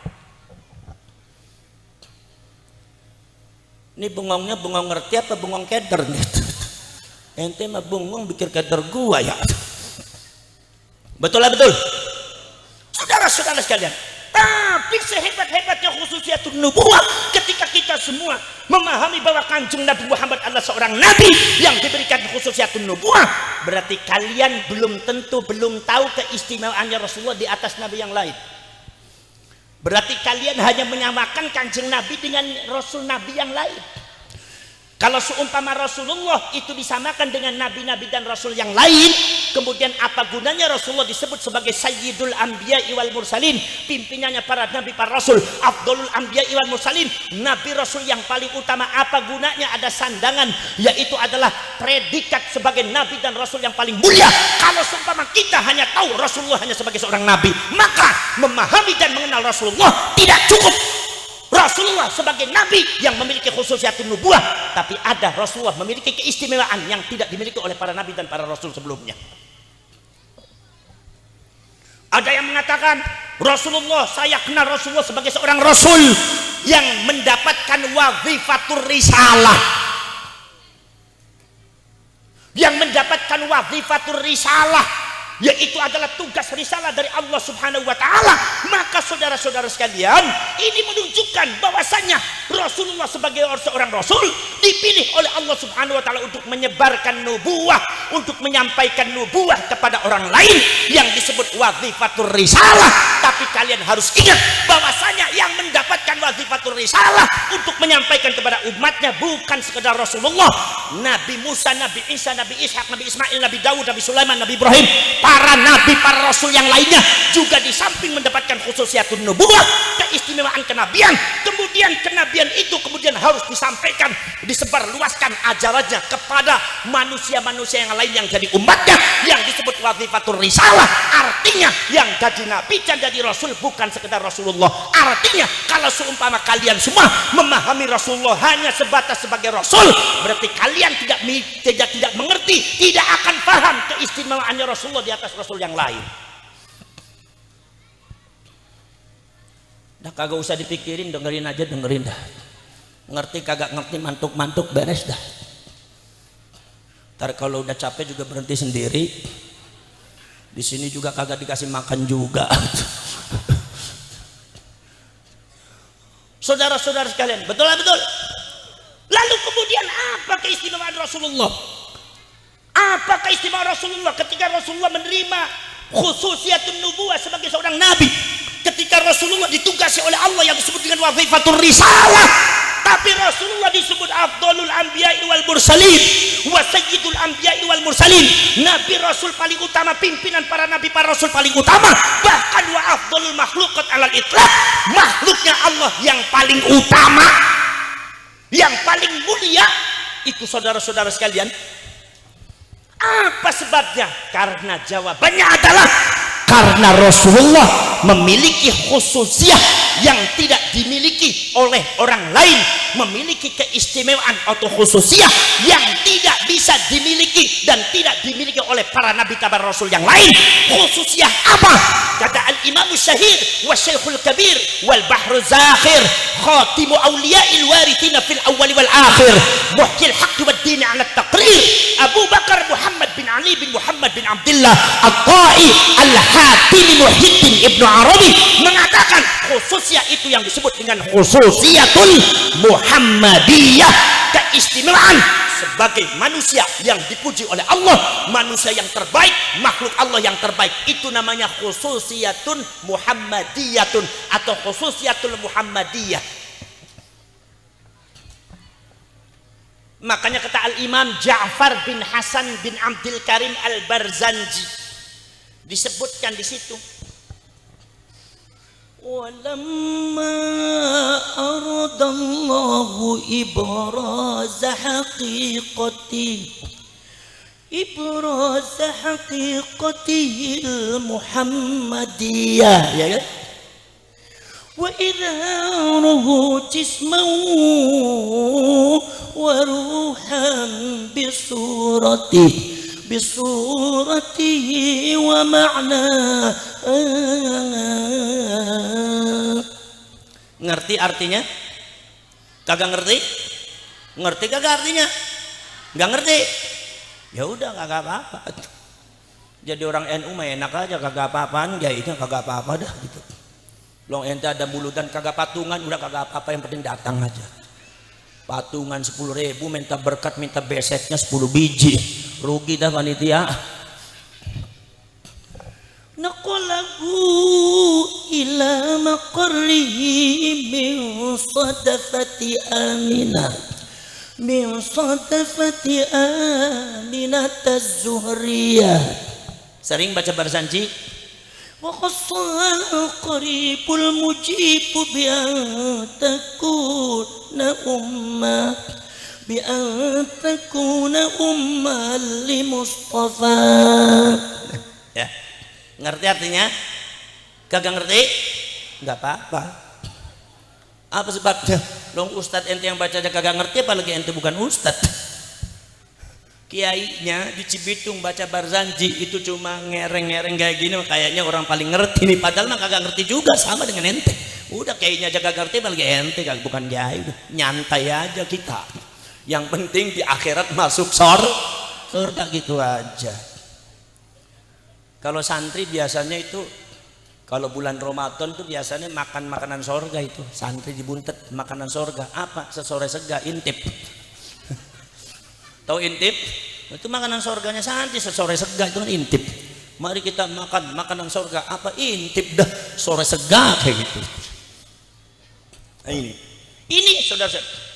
Ini bengongnya bengong ngerti apa bengong keder nih? Ente mah bengong pikir keder gua ya. Betul lah, betul. Saudara-saudara sekalian, tapi sehebat-hebatnya khususiyatun nubuwah, ketika kita semua memahami bahwa Kanjeng Nabi Muhammad adalah seorang nabi yang diberikan khususiyatun nubuwah, berarti kalian belum tahu keistimewaannya Rasulullah di atas nabi yang lain. Berarti kalian hanya menyamakan Kanjeng Nabi dengan Rasul Nabi yang lain. Kalau seumpama Rasulullah itu disamakan dengan nabi-nabi dan rasul yang lain, kemudian apa gunanya Rasulullah disebut sebagai Sayyidul Anbiya'i wal Mursalin, pimpinannya para nabi, para rasul, Afdalul Anbiya'i wal Mursalin, nabi rasul yang paling utama. Apa gunanya ada sandangan, yaitu adalah predikat sebagai nabi dan rasul yang paling mulia. Kalau seumpama kita hanya tahu Rasulullah hanya sebagai seorang nabi, maka memahami dan mengenal Rasulullah tidak cukup. Rasulullah sebagai nabi yang memiliki khususiyatun nubuwah, tapi ada Rasulullah memiliki keistimewaan yang tidak dimiliki oleh para nabi dan para rasul sebelumnya. Ada yang mengatakan Rasulullah, saya kenal Rasulullah sebagai seorang rasul yang mendapatkan wazifatur risalah, yang mendapatkan wazifatur risalah, yaitu adalah tugas risalah dari Allah Subhanahu wa taala. Maka saudara-saudara sekalian, ini menunjukkan bahwasanya Rasulullah sebagai seorang rasul dipilih oleh Allah Subhanahu wa taala untuk menyebarkan nubuwah, untuk menyampaikan nubuwah kepada orang lain yang disebut wazifatur risalah. Tapi kalian harus ingat bahwasanya yang mendapatkan wazifatur risalah untuk menyampaikan kepada umatnya bukan sekedar Rasulullah, Nabi Musa, Nabi Isa, Nabi Ishak, Nabi Ismail, Nabi Daud, Nabi Sulaiman, Nabi Ibrahim, para nabi, para rasul yang lainnya juga di samping mendapatkan khususiyatun nubuwah, keistimewaan kenabian, kemudian kenabian itu kemudian harus disampaikan, disebarluaskan ajarannya kepada manusia-manusia yang lain yang jadi umatnya, yang disebut wazifatur risalah. Artinya yang jadi nabi dan jadi rasul bukan sekedar Rasulullah. Artinya kalau seumpama kalian semua memahami Rasulullah hanya sebatas sebagai rasul, berarti kalian tidak mengerti, tidak akan paham keistimewaannya Rasulullah di atas rasul yang lain. Dah kagak usah dipikirin, dengerin aja, dengerin dah. Ngerti kagak ngerti, mantuk-mantuk beres dah. Ntar kalau udah capek juga berhenti sendiri. Di sini juga kagak dikasih makan juga. Saudara-saudara sekalian, betul betul. Lalu kemudian apa keistimewaan Rasulullah? Apa keistimewaan Rasulullah ketika Rasulullah menerima khususiyatun nubuwah sebagai seorang nabi? Ketika Rasulullah ditugasi oleh Allah yang disebut dengan wazifatur risalah, tapi Rasulullah disebut Afdalul Anbiya'i wal Mursalin wa Sayyidul Anbiya'i wal Mursalin, nabi rasul paling utama, pimpinan para nabi, para rasul paling utama, bahkan wa afdalul makhluqat alal itlaq, makhluknya Allah yang paling utama, yang paling mulia. Itu saudara-saudara sekalian, apa sebabnya? Karena jawabannya adalah karena Rasulullah memiliki khususiyah yang tidak dimiliki oleh orang lain, memiliki keistimewaan atau khususiyah yang tidak bisa dimiliki dan tidak dimiliki oleh para nabi kabar rasul yang lain. Khususiyah apa? Kata al-Imam Syahir wa Syekhul Kabir wal Bahru Zakhir, khatimu awliya'il warithina fil awwal wal akhir, muhkil haqqi wad din ala taqrir, Abu Bakar Muhammad bin Ali bin Muhammad bin Abdullah At-Ta'i Al-Hatimi Muhyiddin Ibnu Arabi mengatakan khususiyah itu yang disebut dengan khususiyatul Muhammadiyah, keistimewaan sebagai manusia yang dipuji oleh Allah, manusia yang terbaik, makhluk Allah yang terbaik. Itu namanya khususiyatun Muhammadiyatun atau khususiyatul Muhammadiyah. Makanya kata Al-Imam Ja'far bin Hasan bin Abdul Karim Al-Barzanji, disebutkan di situ, walamma aradallahu ibraza haqiqatihil Muhammadiyah, ya kan? Wa idharuhu jisman wa ruhan bisuratihi wa ma'na. Ngerti artinya? Kagak ngerti? Ngerti kagak artinya? Nggak ngerti? Ya udah kagak apa-apa. Jadi orang NU mah enak aja, kagak apa-apaan, jahitnya kagak apa-apa dah gitu. Long ente ada bulutan kagak patungan, udah kagak apa-apa, yang penting datang aja. Patungan 10.000, minta berkat, minta beseknya 10 biji, rugi dah panitia. Naqalahu ila maqarrihi min sadafati Aminah min sadafati Aminat az-Zuhriyah. Sering baca Barzanji. Wa khassal qaribul mujibu bi an takuna umma bi an takuna umma li Mustafa. Ya, ngerti artinya? Kagak ngerti? Enggak apa-apa. Apa sebabnya? Long ustadz ente yang baca aja kagak ngerti, apalagi ente bukan ustadz. Kiainya di Cibitung baca Barzanji itu cuma ngereng-ngereng kayak gini, kayaknya orang paling ngerti nih, padahal mah kagak ngerti juga, sama dengan ente. Udah kiainya aja kagak ngerti, apalagi ente kagak, bukan kiai. Nyantai aja kita. Yang penting di akhirat masuk surga gitu aja. Kalau santri biasanya itu kalau bulan Ramadan tuh biasanya makan makanan sorga itu. Santri dibuntet makanan sorga. Apa? Sesore sega, intip. Tahu intip? Itu makanan sorganya santri, sesore sega itu kan intip. Mari kita makan makanan sorga. Apa? Intip dah. Sore sega kayak gitu. Nah, ini saudara-saudara.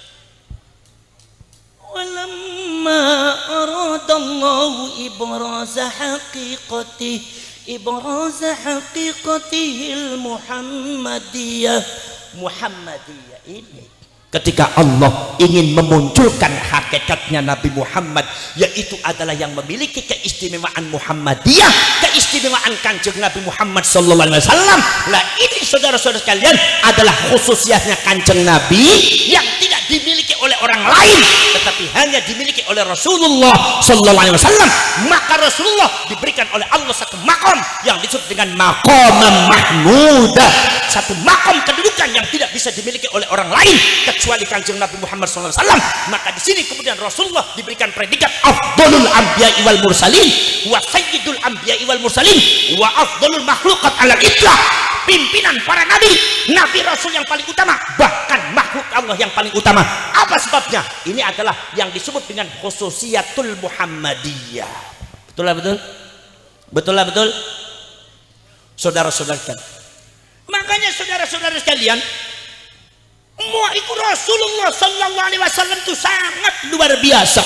Walamma aradallahu ibraza haqiqatihil Muhammadiyah ini ketika Allah ingin memunculkan hakikatnya Nabi Muhammad, yaitu adalah yang memiliki keistimewaan Muhammadiyah, keistimewaan Kanjeng Nabi Muhammad sallallahu alaihi wasallam. Lah ini saudara-saudara sekalian adalah khususiyahnya Kanjeng Nabi yang tidak dimiliki oleh orang lain, tetapi hanya dimiliki oleh Rasulullah sallallahu alaihi wasallam. Maka Rasulullah diberikan oleh Allah satu makom yang disebut dengan maqam mahmudah, satu makom kedudukan yang tidak bisa dimiliki oleh orang lain kecuali Kanjeng Nabi Muhammad SAW. Maka di sini kemudian Rasulullah diberikan predikat afdalul anbiya'i wal mursalin wa sayyidul anbiya'i wal mursalin wa afdalul makhluqat alal itlaq, pimpinan para nabi, nabi rasul yang paling utama, bahkan makhluk Allah yang paling utama. Apa sebabnya? Ini adalah yang disebut dengan khususiyatul Muhammadiyah. Betul lah betul? Betul lah betul? Saudara-saudara sekalian. Makanya saudara-saudara sekalian, itu Rasulullah sallallahu alaihi wasallam itu sangat luar biasa.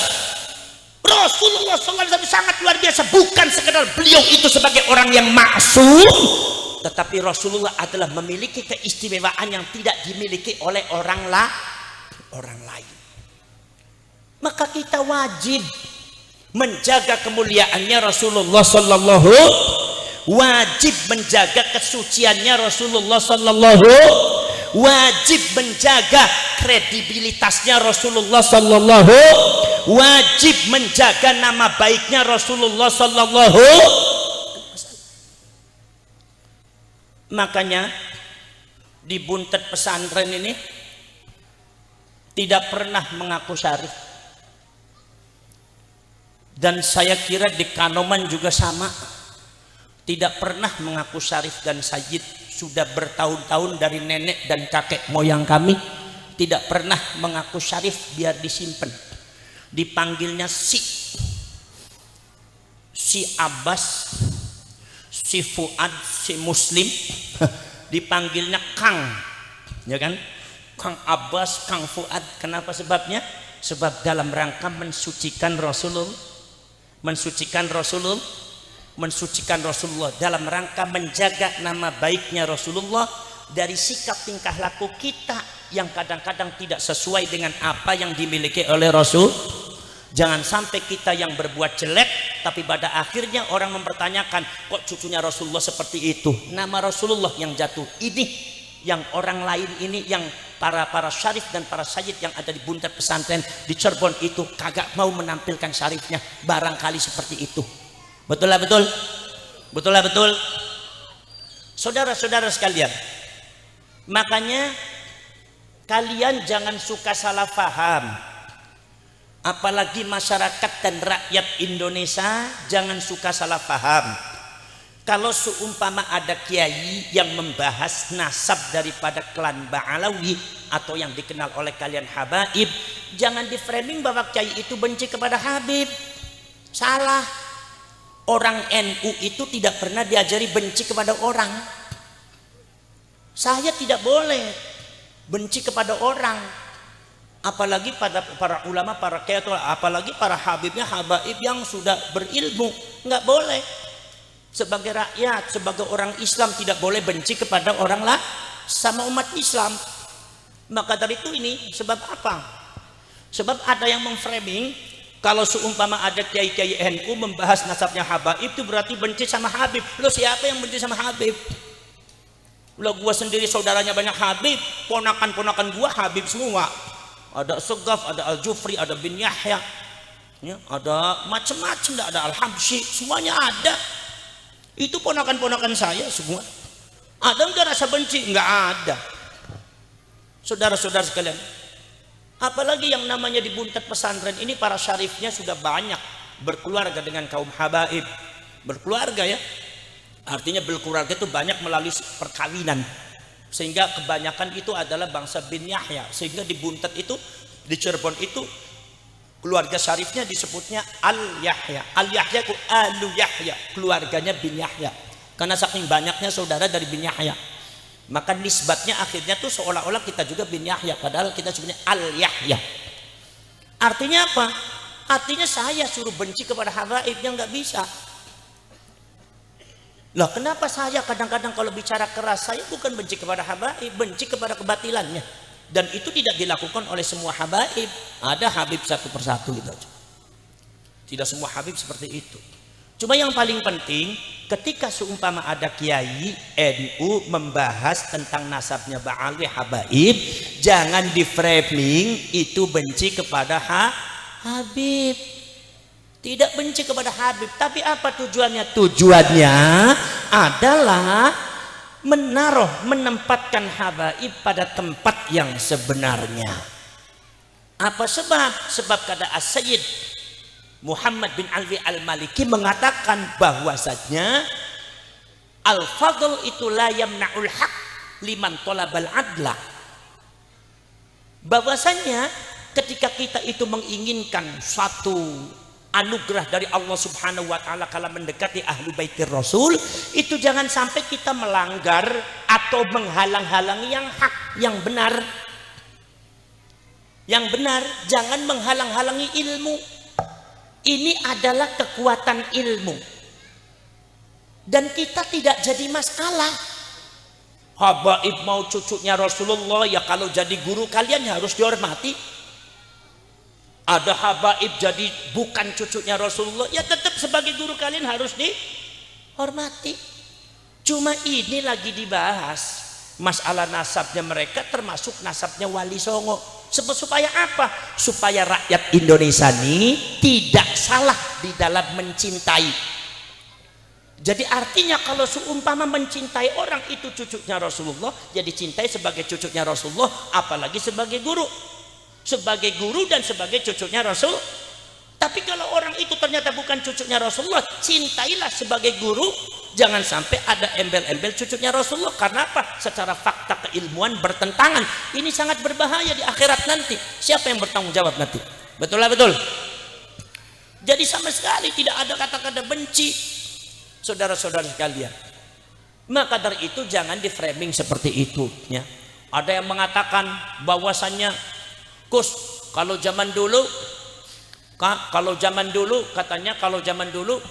Rasulullah sallallahu alaihi wasallam sangat luar biasa, bukan sekedar beliau itu sebagai orang yang maksum, tetapi Rasulullah adalah memiliki keistimewaan yang tidak dimiliki oleh orang lain. Maka kita wajib menjaga kemuliaannya Rasulullah sallallahu, wajib menjaga kesuciannya Rasulullah sallallahu, wajib menjaga kredibilitasnya Rasulullah sallallahu, wajib menjaga nama baiknya Rasulullah sallallahu. Makanya di buntet pesantren ini tidak pernah mengaku syarif, dan saya kira di Kanoman juga sama, tidak pernah mengaku syarif dan sayyid. Sudah bertahun-tahun dari nenek dan kakek moyang kami tidak pernah mengaku syarif, biar disimpan. Dipanggilnya si Abbas, si Fuad, si Muslim, dipanggilnya Kang, ya kan? Kang Abbas, Kang Fuad. Kenapa sebabnya? Sebab dalam rangka mensucikan Rasulullah, mensucikan Rasulullah, dalam rangka menjaga nama baiknya Rasulullah dari sikap tingkah laku kita yang kadang-kadang tidak sesuai dengan apa yang dimiliki oleh Rasul. Jangan sampai kita yang berbuat jelek tapi pada akhirnya orang mempertanyakan, kok cucunya Rasulullah seperti itu, nama Rasulullah yang jatuh. Ini yang orang lain ini, yang para syarif dan para sayyid yang ada di buntet pesantren di Cirebon itu kagak mau menampilkan syarifnya, barangkali seperti itu. Betul lah betul? Betul lah betul? Saudara-saudara sekalian, makanya kalian jangan suka salah paham, apalagi masyarakat dan rakyat Indonesia jangan suka salah paham. Kalau seumpama ada kiai yang membahas nasab daripada klan Ba'alawi atau yang dikenal oleh kalian Habaib, jangan di framing bahwa kiai itu benci kepada Habib. Salah. Orang NU itu tidak pernah diajari benci kepada orang. Saya tidak boleh benci kepada orang. Apalagi pada para ulama, para kiai, apalagi para habibnya, habaib yang sudah berilmu. Nggak boleh. Sebagai rakyat, sebagai orang Islam tidak boleh benci kepada orang lah sama umat Islam. Maka dari itu ini sebab apa? Sebab ada yang memframing kalau seumpama ada kiai-kiai NU membahas nasabnya habaib itu berarti benci sama Habib. Lo siapa yang benci sama Habib? Lo gua sendiri saudaranya banyak Habib, ponakan-ponakan gua Habib semua. Ada Segaf, ada Al-Jufri, ada bin Yahya, ya, ada macam-macam, ada Al-Habsyi, semuanya ada. Itu ponakan-ponakan saya semua. Ada enggak rasa benci? Enggak ada. Saudara-saudara sekalian, apalagi yang namanya di Buntet pesantren ini para syarifnya sudah banyak berkeluarga dengan kaum habaib. Berkeluarga ya, artinya berkeluarga itu banyak melalui perkawinan, sehingga kebanyakan itu adalah bangsa bin Yahya. Sehingga di Buntet itu, di Cirebon itu keluarga syarifnya disebutnya Al-Yahya. Al-Yahya itu Alu Yahya, keluarganya bin Yahya, karena saking banyaknya saudara dari bin Yahya, maka nisbatnya akhirnya tuh seolah-olah kita juga bin Yahya, padahal kita sebenarnya Al-Yahya. Artinya apa? Artinya saya suruh benci kepada habaibnya nggak bisa. Lah kenapa saya kadang-kadang kalau bicara keras, saya bukan benci kepada habaib, benci kepada kebatilannya. Dan itu tidak dilakukan oleh semua habaib. Ada habib satu persatu gitu aja. Tidak semua habib seperti itu. Cuma yang paling penting, ketika seumpama ada kiai NU membahas tentang nasabnya Ba'alwi habaib, jangan di framing itu benci kepada Habib. Tidak benci kepada Habib, tapi apa tujuannya? Tujuannya adalah menempatkan habaib pada tempat yang sebenarnya. Apa sebab? Sebab kata As-Sayyid Muhammad bin Alwi Al-Maliki mengatakan bahwasanya al-fadl itu la yamna'ul haq liman talabal adla. Bahwasanya ketika kita itu menginginkan suatu anugerah dari Allah Subhanahu wa taala kala mendekati ahlu baitir Rasul, itu jangan sampai kita melanggar atau menghalang-halangi yang hak, yang benar. Yang benar, jangan menghalang-halangi ilmu. Ini adalah kekuatan ilmu. Dan kita tidak jadi masalah. Habaib mau cucunya Rasulullah, ya kalau jadi guru kalian harus dihormati. Ada habaib jadi bukan cucunya Rasulullah, ya tetap sebagai guru kalian harus dihormati. Cuma ini lagi dibahas masalah nasabnya mereka, termasuk nasabnya Wali Songo. Supaya apa? Supaya rakyat Indonesia ini tidak salah di dalam mencintai. Jadi artinya kalau seumpama mencintai orang itu cucunya Rasulullah, jadi cintai sebagai cucunya Rasulullah, apalagi sebagai guru. Sebagai guru dan sebagai cucunya Rasul. Tapi kalau orang itu ternyata bukan cucunya Rasulullah, cintailah sebagai guru. Jangan sampai ada embel-embel cucunya Rasulullah. Karena apa? Secara fakta keilmuan bertentangan. Ini sangat berbahaya di akhirat nanti. Siapa yang bertanggung jawab nanti? Betul lah, betul. Jadi sama sekali tidak ada kata-kata benci, saudara-saudara sekalian. Maka dari itu jangan di framing seperti itu ya. Ada yang mengatakan bahwasannya Gus, kalau zaman dulu katanya kalau zaman dulu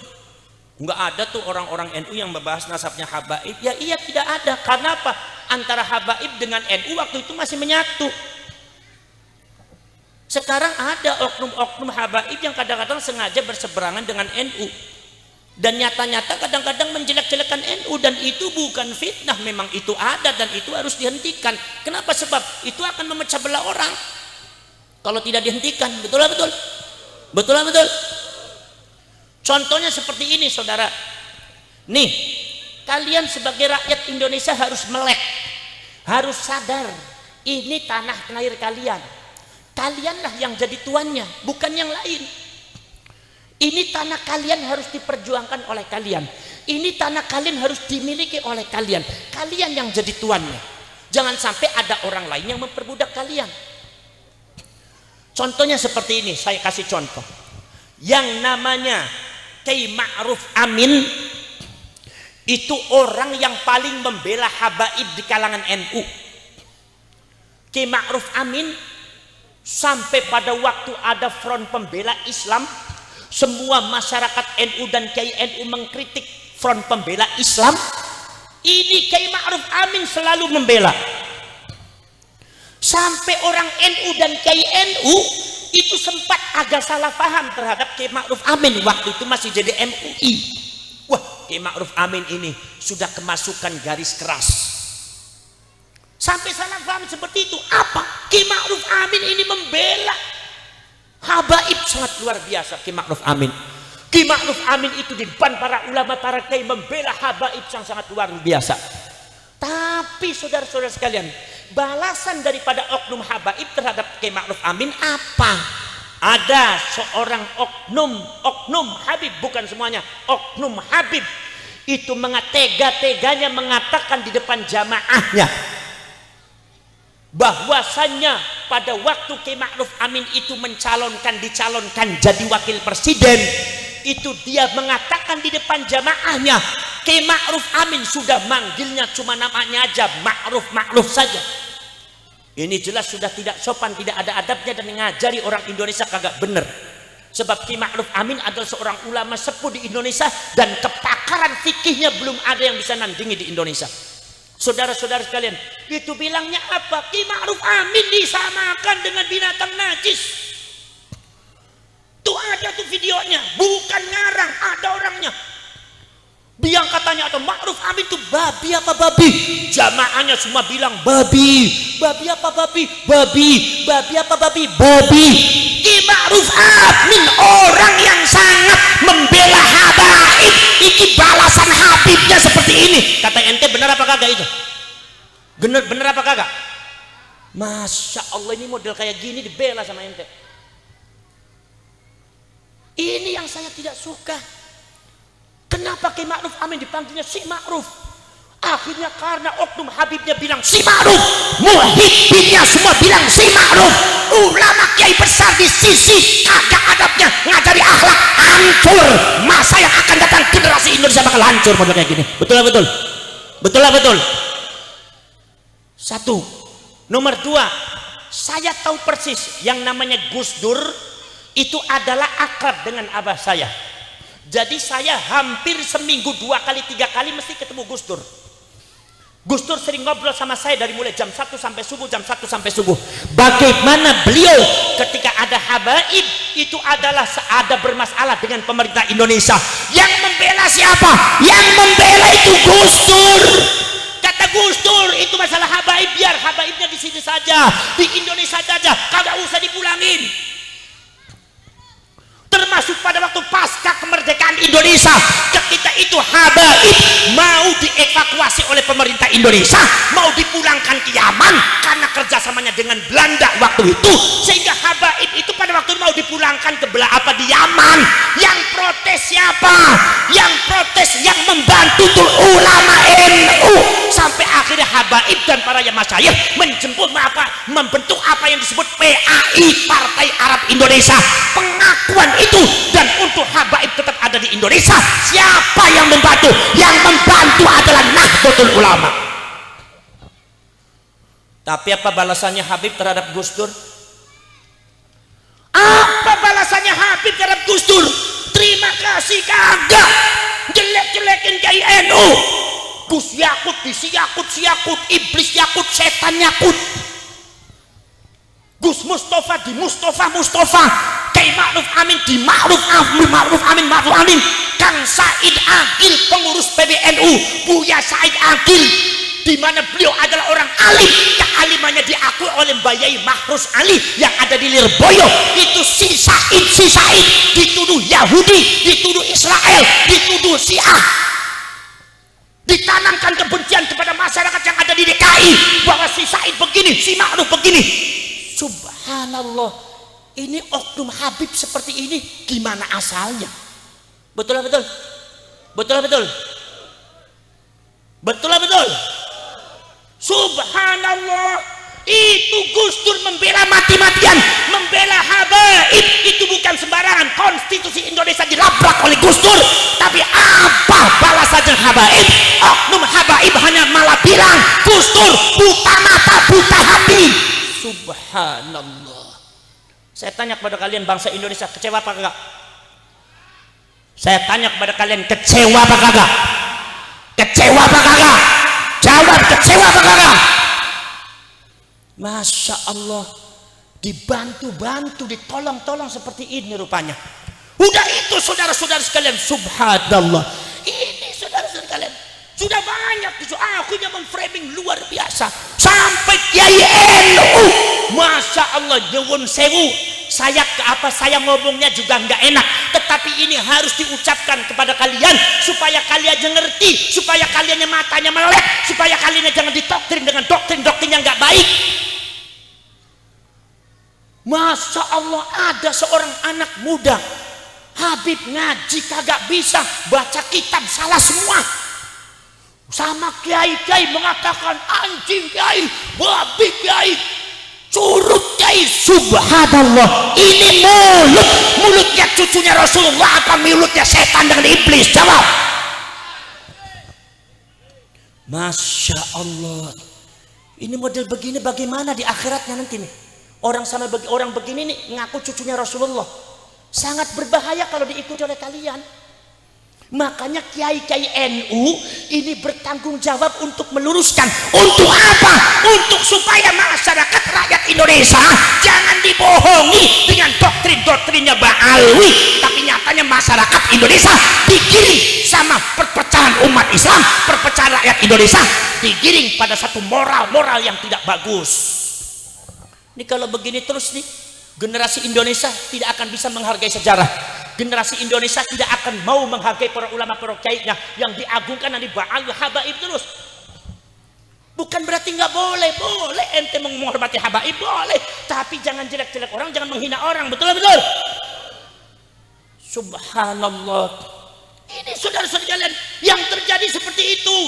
nggak ada tuh orang-orang NU yang membahas nasabnya habaib. Ya iya, tidak ada. Karena apa? Antara habaib dengan NU waktu itu masih menyatu. Sekarang ada oknum-oknum habaib yang kadang-kadang sengaja berseberangan dengan NU. Dan nyata-nyata kadang-kadang menjelek-jelekan NU, dan itu bukan fitnah, memang itu ada dan itu harus dihentikan. Kenapa? Sebab itu akan memecah belah orang kalau tidak dihentikan. Betul lah, betul. Betul lah, betul. Contohnya seperti ini, saudara. Nih, kalian sebagai rakyat Indonesia harus melek, harus sadar, ini tanah air kalian. Kalianlah yang jadi tuannya, bukan yang lain. Ini tanah kalian harus diperjuangkan oleh kalian. Ini tanah kalian harus dimiliki oleh kalian. Kalian yang jadi tuannya. Jangan sampai ada orang lain yang memperbudak kalian. Contohnya seperti ini, saya kasih contoh. Yang namanya Kiai Ma'ruf Amin itu orang yang paling membela habaib di kalangan NU. Kiai Ma'ruf Amin Sampai pada waktu ada Front Pembela Islam, semua masyarakat NU dan Kiai NU mengkritik Front Pembela Islam. Ini Kiai Ma'ruf Amin selalu membela. Sampai orang NU dan Kiai NU itu sempat agak salah paham terhadap Kiai Ma'ruf Amin. Waktu itu masih jadi MUI. Wah, Kiai Ma'ruf Amin ini sudah kemasukan garis keras. Sampai salah paham seperti itu. Apa? Kiai Ma'ruf Amin ini membela habaib sangat luar biasa. Kiai Ma'ruf Amin. Kiai Ma'ruf Amin itu di depan para ulama, para kiai membela habaib yang sangat luar biasa. Tapi saudara-saudara sekalian, balasan daripada oknum habaib terhadap Kiai Ma'ruf Amin apa? Ada seorang oknum Habib, bukan semuanya, oknum Habib itu tega-teganya mengatakan di depan jamaahnya bahwasannya pada waktu Kiai Ma'ruf Amin itu dicalonkan jadi wakil presiden, itu dia mengatakan di depan jamaahnya Kiai Ma'ruf Amin sudah manggilnya cuma namanya aja Ma'ruf saja. Ini jelas sudah tidak sopan, tidak ada adabnya, dan mengajari orang Indonesia kagak bener. Sebab Kiai Ma'ruf Amin adalah seorang ulama sepuh di Indonesia dan kepakaran fikihnya belum ada yang bisa nandingi di Indonesia. Saudara-saudara sekalian, itu bilangnya apa? Kiai Ma'ruf Amin disamakan dengan binatang najis. Tuh ada tuh videonya, bukan ngarang, ada orangnya. Biang katanya atau Ma'ruf Amin tuh babi apa babi? Jamaahnya semua bilang babi. Babi apa babi? Babi. Babi apa babi? Babi. Kiai Ma'ruf Amin orang yang sangat membela habaib. Iki balasan Habibnya seperti ini. Kata ente benar apa kagak itu? Benar apa kagak? Masya Allah, ini model kayak gini dibela sama ente. Ini yang saya tidak suka. Kenapa Kiai Ma'ruf Amin dipanggilnya si Ma'ruf? Akhirnya karena oknum Habibnya bilang si Ma'ruf, muhibbinnya semua bilang si Ma'ruf. Ulama kiai besar di sisi kagak adabnya, ngajari akhlak, hancur. Masa yang akan datang generasi Indonesia bakal hancur model kayak gini. Betul lah betul. Betul lah betul. Satu. Nomor dua, saya tahu persis yang namanya Gus Dur itu adalah akrab dengan abah saya. Jadi saya hampir seminggu 2 kali 3 kali mesti ketemu Gus Dur. Gus Dur sering ngobrol sama saya dari mulai jam 1 sampai subuh, jam 1 sampai subuh. Bagaimana beliau ketika ada habaib itu adalah ada bermasalah dengan pemerintah Indonesia. Yang membela siapa? Yang membela itu Gus Dur. Kata Gus Dur, itu masalah habaib biar habaibnya di sini saja, di Indonesia saja, kagak usah dipulangin. Termasuk pada waktu pasca kemerdekaan Indonesia, ketika itu habaib mau dievakuasi oleh pemerintah Indonesia, mau dipulangkan ke Yaman karena kerjasamanya dengan Belanda waktu itu, sehingga habaib itu pada waktu mau dipulangkan ke di Yaman. Yang protes siapa? Yang protes yang membantu ulama NU, sampai akhirnya habaib dan para masyayikh membentuk apa yang disebut PAI, Partai Arab Indonesia. Pengakuan itu, dan untuk habaib tetap ada di Indonesia, siapa yang membantu? Yang membantu adalah Nahdlatul Ulama. Tapi apa balasannya Habib terhadap Gus Dur? Apa balasannya Habib terhadap Gus Dur? Terima kasih kagak. Jelek-jelekin Kiai NU. Gus Yakut disiakut, iblis yakut, setan yakut. Gus Mustafa di Mustafa. Kiai Ma'ruf Amin di Ma'ruf Amin. Kang Said Agil pengurus PBNU, Buya Said Agil, di mana beliau adalah orang alim, kealimannya diakui oleh Mbak Yai Mahrus Ali yang ada di Lirboyo. Itu si Said dituduh Yahudi, dituduh Israel, dituduh Syiah, ditanamkan kebencian kepada masyarakat yang ada di DKI bahwa si Said begini, si Ma'ruf begini. Subhanallah, ini oknum Habib seperti ini gimana asalnya? Betul lah betul. Subhanallah, itu Gus Dur membela mati-matian, membela habaib. Itu bukan sembarangan. Konstitusi Indonesia dilabrak oleh Gus Dur. Tapi apa balasannya habaib? Oknum habaib hanya malah bilang Gus Dur buta mata, buta hati. Subhanallah. Saya tanya kepada kalian bangsa Indonesia, kecewa apa kagak? Saya tanya kepada kalian, kecewa apa kagak? Kecewa apa kagak? Jawab, kecewa apa kagak? Masya Allah, dibantu-bantu, ditolong-tolong seperti ini rupanya. Udah itu saudara-saudara sekalian, subhanallah. Ini saudara-saudara sekalian, sudah banyak itu akhirnya memframing luar biasa sampai Kiai NU. Masya Allah, nyuwun sewu, saya ngomongnya juga nggak enak, tetapi ini harus diucapkan kepada kalian supaya kalian ngerti, supaya kalian matanya melek, supaya kalian jangan didoktrin dengan doktrin yang nggak baik. Masya Allah, ada seorang anak muda Habib ngaji kagak bisa, baca kitab salah semua. Sama kiai-kiai mengatakan anjing kiai, babi kiai, curut kiai. Subhanallah, ini mulutnya cucunya Rasulullah apa mulutnya setan dengan iblis? Jawab. Masya Allah, ini model begini bagaimana di akhiratnya nanti nih? Orang sama orang begini nih ngaku cucunya Rasulullah, sangat berbahaya kalau diikuti oleh kalian. Makanya kiai-kiai NU ini bertanggung jawab untuk meluruskan. Untuk apa? Untuk supaya masyarakat rakyat Indonesia jangan dibohongi dengan doktrin-doktrinnya Ba'alwi, tapi nyatanya masyarakat Indonesia digiring sama perpecahan umat Islam, perpecahan rakyat Indonesia digiring pada satu moral-moral yang tidak bagus. Ini kalau begini terus nih, generasi Indonesia tidak akan bisa menghargai sejarah. Generasi Indonesia tidak akan mau menghargai para ulama, para kiainya yang diagungkan dan diba'al habaib terus. Bukan berarti nggak boleh, boleh ente menghormati habaib boleh, tapi jangan jelek-jelek orang, jangan menghina orang, betul betul. Subhanallah, ini saudara-saudara kalian yang terjadi seperti itu.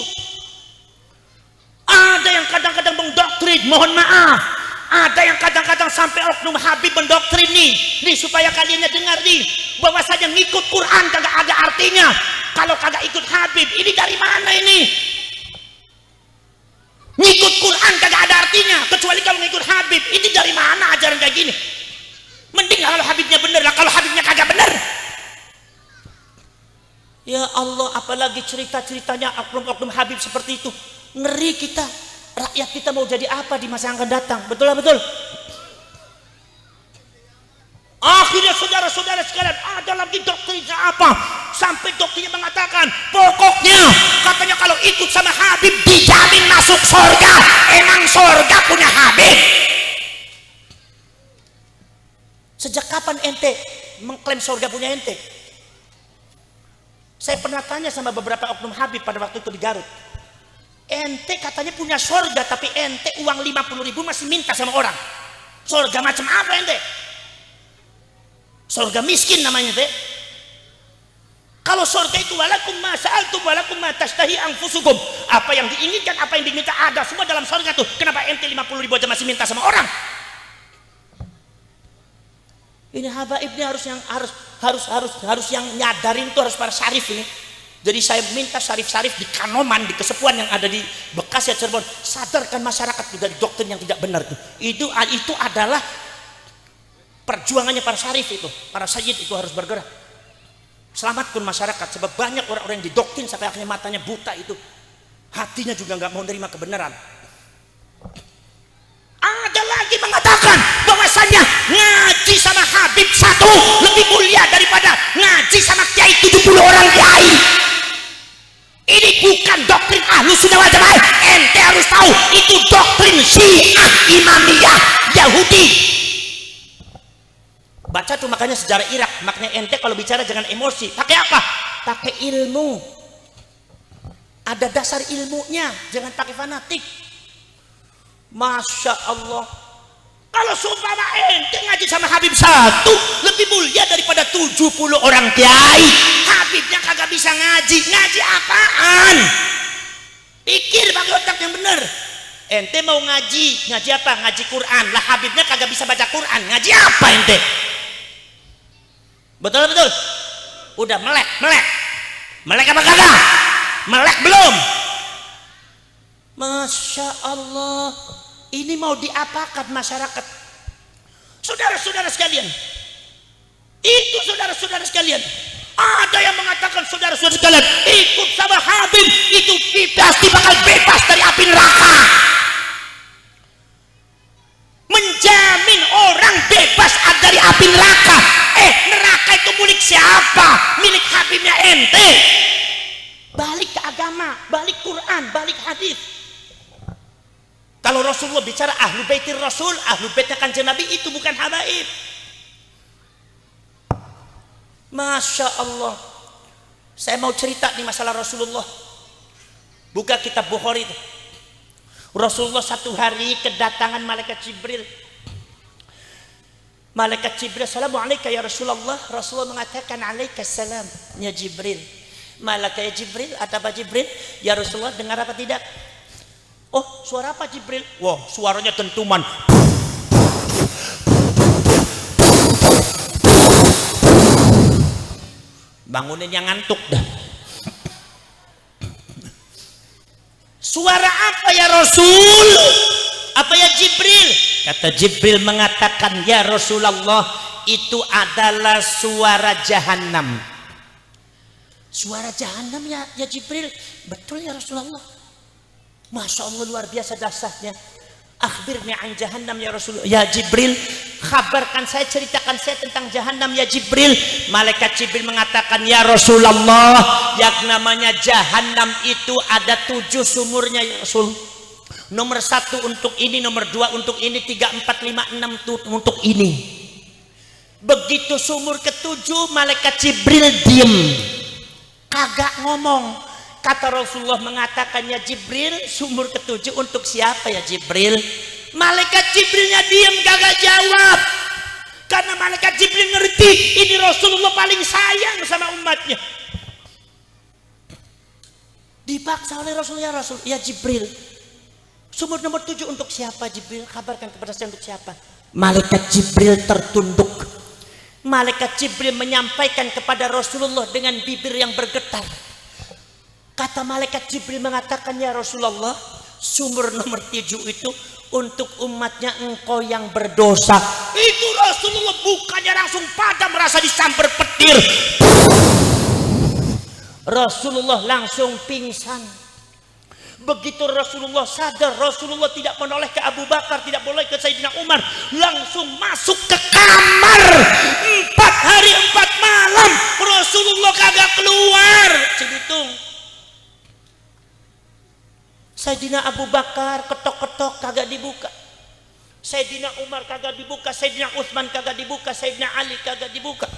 Ada yang kadang-kadang mendoktrin, mohon maaf. Ada yang kadang-kadang sampai oknum Habib mendoktrin nih supaya kaliannya dengar nih bahwasanya ngikut Quran kagak ada artinya kalau kagak ikut Habib. Ini dari mana ini? Ngikut Quran kagak ada artinya kecuali kalau ngikut Habib. Ini dari mana ajaran kayak gini? Mending kalau Habibnya bener lah, kalau Habibnya kagak bener. Ya Allah, apalagi cerita-ceritanya oknum-oknum Habib seperti itu. Ngeri kita. Rakyat kita mau jadi apa di masa yang akan datang? Betul lah, betul. Akhirnya saudara-saudara sekalian, ada lagi doktrinnya apa? Sampai doktrinnya mengatakan, pokoknya katanya kalau ikut sama Habib dijamin masuk surga. Emang surga punya Habib? Sejak kapan ente mengklaim surga punya ente? Saya pernah tanya sama beberapa oknum Habib pada waktu itu di Garut. Ente katanya punya surga, tapi ente uang 50.000 masih minta sama orang. Surga macam apa ente? Surga miskin namanya teh. Kalau surga itu walakum ma sa'altum walakum ma tashtahi anfusukum. Apa yang diinginkan, apa yang diminta ada semua dalam surga tuh. Kenapa ente 50.000 aja masih minta sama orang? Ini habaib ini harus yang nyadarin tuh, harus para syarif ini. Jadi saya minta syarif-syarif di Kanoman, di Kesepuan yang ada di Bekasi, Cirebon, sadarkan masyarakat juga di doktrin yang tidak benar itu adalah perjuangannya para syarif itu, para sayyid itu harus bergerak. Selamatkan masyarakat, sebab banyak orang-orang yang didoktrin sampai akhirnya matanya buta itu, hatinya juga nggak mau menerima kebenaran. Ada lagi mengatakan bahwasanya ngaji sama Habib satu lebih mulia daripada ngaji sama kiai 70 orang kiai. Ini bukan doktrin Ahlus Sunnah wal Jamaah. Ente harus tahu itu doktrin Syiah Imamiyah Yahudi. Baca tuh makanya sejarah Irak. Makanya ente kalau bicara jangan emosi. Pakai apa? Pakai ilmu. Ada dasar ilmunya. Jangan pakai fanatik. Masya Allah, kalau seumpama ente ngaji sama Habib satu lebih mulia daripada 70 orang kiai. Habibnya kagak bisa ngaji. Ngaji apaan? Pikir pakai otak yang bener. Ente mau ngaji apa? Ngaji Quran. Lah Habibnya kagak bisa baca Quran. Ngaji apa ente? Betul betul. Udah melek apa kagak? Melek belum? Masya Allah, ini mau diapakan masyarakat? Saudara-saudara sekalian, itu saudara-saudara sekalian, ada yang mengatakan saudara-saudara sekalian, ikut sama Habib itu pasti bakal bebas dari api neraka. Menjamin orang bebas dari api neraka. Neraka itu milik siapa? Milik Habibnya ente. Balik ke agama, balik Quran, balik hadis. Kalau Rasulullah bicara ahlu baitir Rasul, ahlu baitnya Kanjeng Nabi, itu bukan habaib. Masya Allah. Saya mau cerita nih masalah Rasulullah. Buka kitab Bukhari itu. Rasulullah satu hari kedatangan malaikat Jibril. Malaikat Jibril, assalamualaikum ya Rasulullah. Rasulullah mengatakan alaikassalam ya Jibril. Malaikat Jibril, ada apa Jibril? Ya Rasulullah, dengar apa tidak? Oh, suara apa Jibril? Wah, suaranya dentuman. Bangunin yang ngantuk dah. Suara apa ya Rasul? Apa ya Jibril? Kata Jibril mengatakan, ya Rasulullah, itu adalah suara Jahannam. Suara Jahannam ya Jibril? Betul ya Rasulullah. Masya Allah, luar biasa dahsyatnya. Akhbirni an Jahannam ya Rasulullah. Ya Jibril, kabarkan saya, ceritakan saya tentang Jahannam ya Jibril. Malaikat Jibril mengatakan, ya Rasulullah, yang namanya Jahannam itu ada 7 sumurnya ya Rasul. Nomor 1 untuk ini, nomor 2 untuk ini, 3, 4, 5, 6 untuk ini. Begitu sumur ke-7, malaikat Jibril diem, kagak ngomong. Kata Rasulullah mengatakan, ya Jibril, sumur ke-7 untuk siapa ya Jibril? Malaikat Jibrilnya diam, kagak jawab. Karena malaikat Jibril ngerti ini Rasulullah paling sayang sama umatnya. Dipaksa oleh Rasulullah, ya Rasul, ya Jibril, sumur nomor 7 untuk siapa Jibril? Kabarkan kepada saya untuk siapa. Malaikat Jibril tertunduk. Malaikat Jibril menyampaikan kepada Rasulullah dengan bibir yang bergetar. Kata malaikat Jibril mengatakan, ya Rasulullah, sumur nomor 7 itu untuk umatnya engkau yang berdosa. Itu Rasulullah bukannya langsung padam merasa disambar petir. Rasulullah langsung pingsan. Begitu Rasulullah sadar, Rasulullah tidak menoleh ke Abu Bakar, tidak menoleh ke Sayyidina Umar, langsung masuk ke kamar. 4 hari 4 malam Rasulullah kagak keluar. Cibitung. Sayyidina Abu Bakar ketok-ketok kagak dibuka. Sayyidina Umar kagak dibuka, Sayyidina Utsman kagak dibuka, Sayyidina Ali kagak dibuka.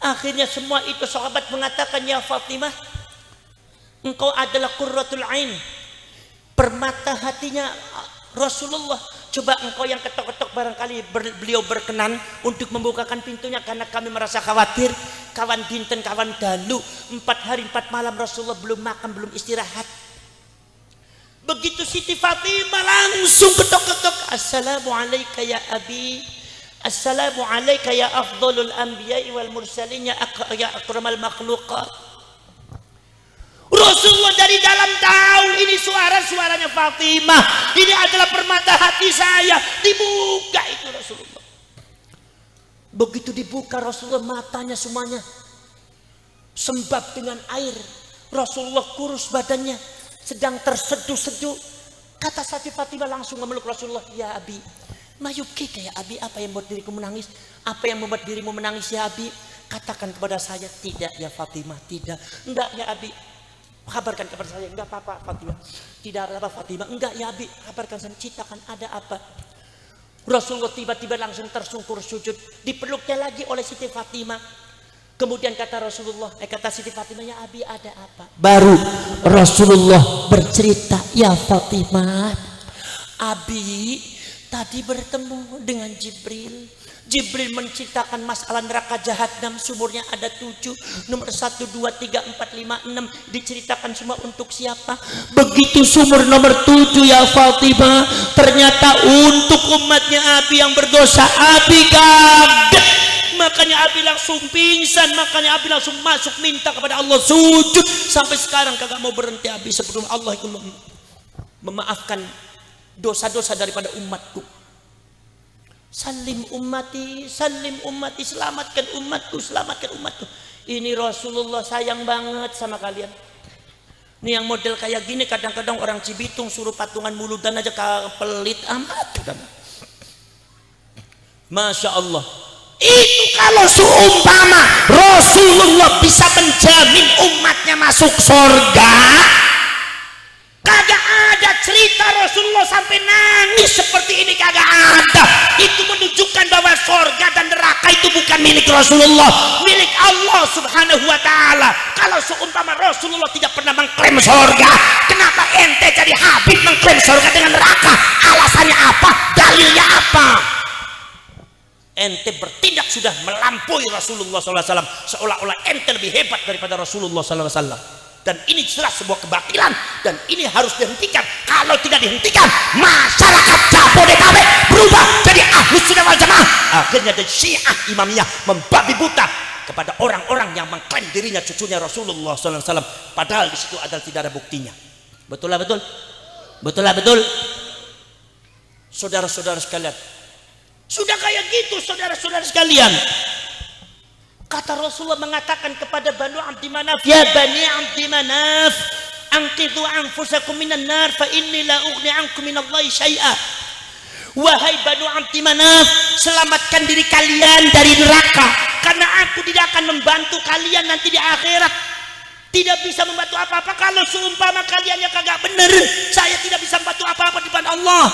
Akhirnya semua itu sahabat mengatakan, ya Fatimah, engkau adalah qurratul ain, permata hatinya Rasulullah. Coba engkau yang ketok-ketok, barangkali beliau berkenan untuk membukakan pintunya, karena kami merasa khawatir. Kawan dinten, kawan dalu, 4 hari 4 malam Rasulullah belum makan, belum istirahat. Begitu Siti Fatimah langsung ketok-ketok, assalamualaikum ya abi, assalamualaikum ya afdhalul anbiya'i wal mursalin, ya akramal makhluqat. Rasulullah dari dalam tahu ini suaranya Fatimah, ini adalah permata hati saya. Dibuka itu Rasulullah. Begitu dibuka Rasulullah, matanya semuanya sembab dengan air. Rasulullah kurus badannya, sedang terseduh-seduh. Kata Siti Fatimah langsung memeluk Rasulullah, ya abi, mayubkika ya abi, apa yang membuat diriku menangis? Apa yang membuat dirimu menangis ya abi? Katakan kepada saya. Tidak ya Fatimah, tidak. Enggak ya abi, kabarkan kepada saya. Enggak apa-apa Fatimah. Tidak ada apa Fatimah. Enggak ya abi, kabarkan saya. Ceritakan ada apa. Rasulullah tiba-tiba langsung tersungkur sujud, dipeluknya lagi oleh Siti Fatimah. Kemudian kata Rasulullah, kata Siti Fatimah, ya abi ada apa? Baru Rasulullah bercerita, ya Fatimah, abi tadi bertemu dengan Jibril. Jibril menceritakan masalah neraka Jahannam, sumurnya ada 7, nomor 1, 2, 3, 4, 5, 6, diceritakan semua untuk siapa. Begitu sumur nomor 7 ya Fatimah, ternyata untuk umatnya abi yang berdosa. Abi kaget, makanya abi langsung pingsan, makanya abi langsung masuk minta kepada Allah, sujud. Sampai sekarang kagak mau berhenti abi sebelum Allah itu memaafkan dosa-dosa daripada umatku. Salim ummati, selamatkan umatku, selamatkan umatku. Ini Rasulullah sayang banget sama kalian. Ini yang model kayak gini kadang-kadang orang Cibitung suruh patungan muludan aja pelit amat. Masya Allah. Itu kalau seumpama Rasulullah bisa menjamin umatnya masuk surga, kagak ada cerita Rasulullah sampai nangis seperti ini, kagak ada. Itu menunjukkan bahwa surga dan neraka itu bukan milik Rasulullah, milik Allah Subhanahu wa ta'ala. Kalau seumpama Rasulullah tidak pernah mengklaim surga, kenapa ente jadi Habib mengklaim surga dengan neraka? Alasannya apa? Dalilnya apa? Ente bertindak sudah melampaui Rasulullah SAW, seolah-olah ente lebih hebat daripada Rasulullah SAW. Dan ini jelas sebuah kebatilan, dan ini harus dihentikan. Kalau tidak dihentikan, masyarakat Jabodetabek berubah jadi Ahlus Sunnah wal Jamaah, akhirnya jadi Syiah Imamiyah, membabi buta kepada orang-orang yang mengklaim dirinya cucunya Rasulullah SAW, padahal di situ adalah tidak ada buktinya. Betul lah betul, betul lah betul. Saudara-saudara sekalian, sudah kayak gitu saudara-saudara sekalian. Kata Rasulullah mengatakan kepada Banu Abdi Manaf, ya Bani Abdi Manaf, anqidhu anfusakum minan nar fa inni la ughni ankum minallahi syai'a. Wahai Banu Abdi Manaf, selamatkan diri kalian dari neraka, karena aku tidak akan membantu kalian nanti di akhirat. Tidak bisa membantu apa-apa kalau seumpama kalian yang kagak bener. Saya tidak bisa membantu apa-apa di depan Allah.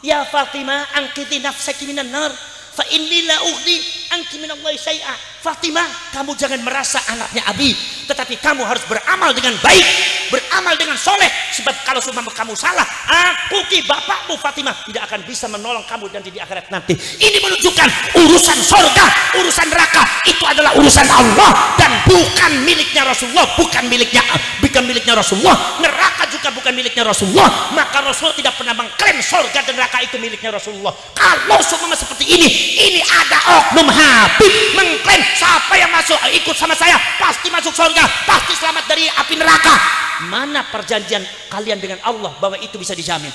Ya Fatimah, anqidhi nafsaki minan nar fa inni la ughni anki minallahi syai'a. Fatimah, kamu jangan merasa anaknya Abi, tetapi kamu harus beramal dengan baik, beramal dengan soleh. Sebab kalau seumpama kamu salah, aku ki bapakmu Fatimah tidak akan bisa menolong kamu nanti di akhirat nanti. Ini menunjukkan urusan surga, urusan neraka itu adalah urusan Allah dan bukan miliknya Rasulullah, bukan miliknya Rasulullah. Neraka juga bukan miliknya Rasulullah. Maka Rasulullah tidak pernah mengklaim surga dan neraka itu miliknya Rasulullah. Kalau seumpama seperti ini ada oknum Habib mengklaim siapa yang masuk ikut sama saya pasti masuk surga, pasti selamat dari api neraka. Mana perjanjian kalian dengan Allah bahwa itu bisa dijamin?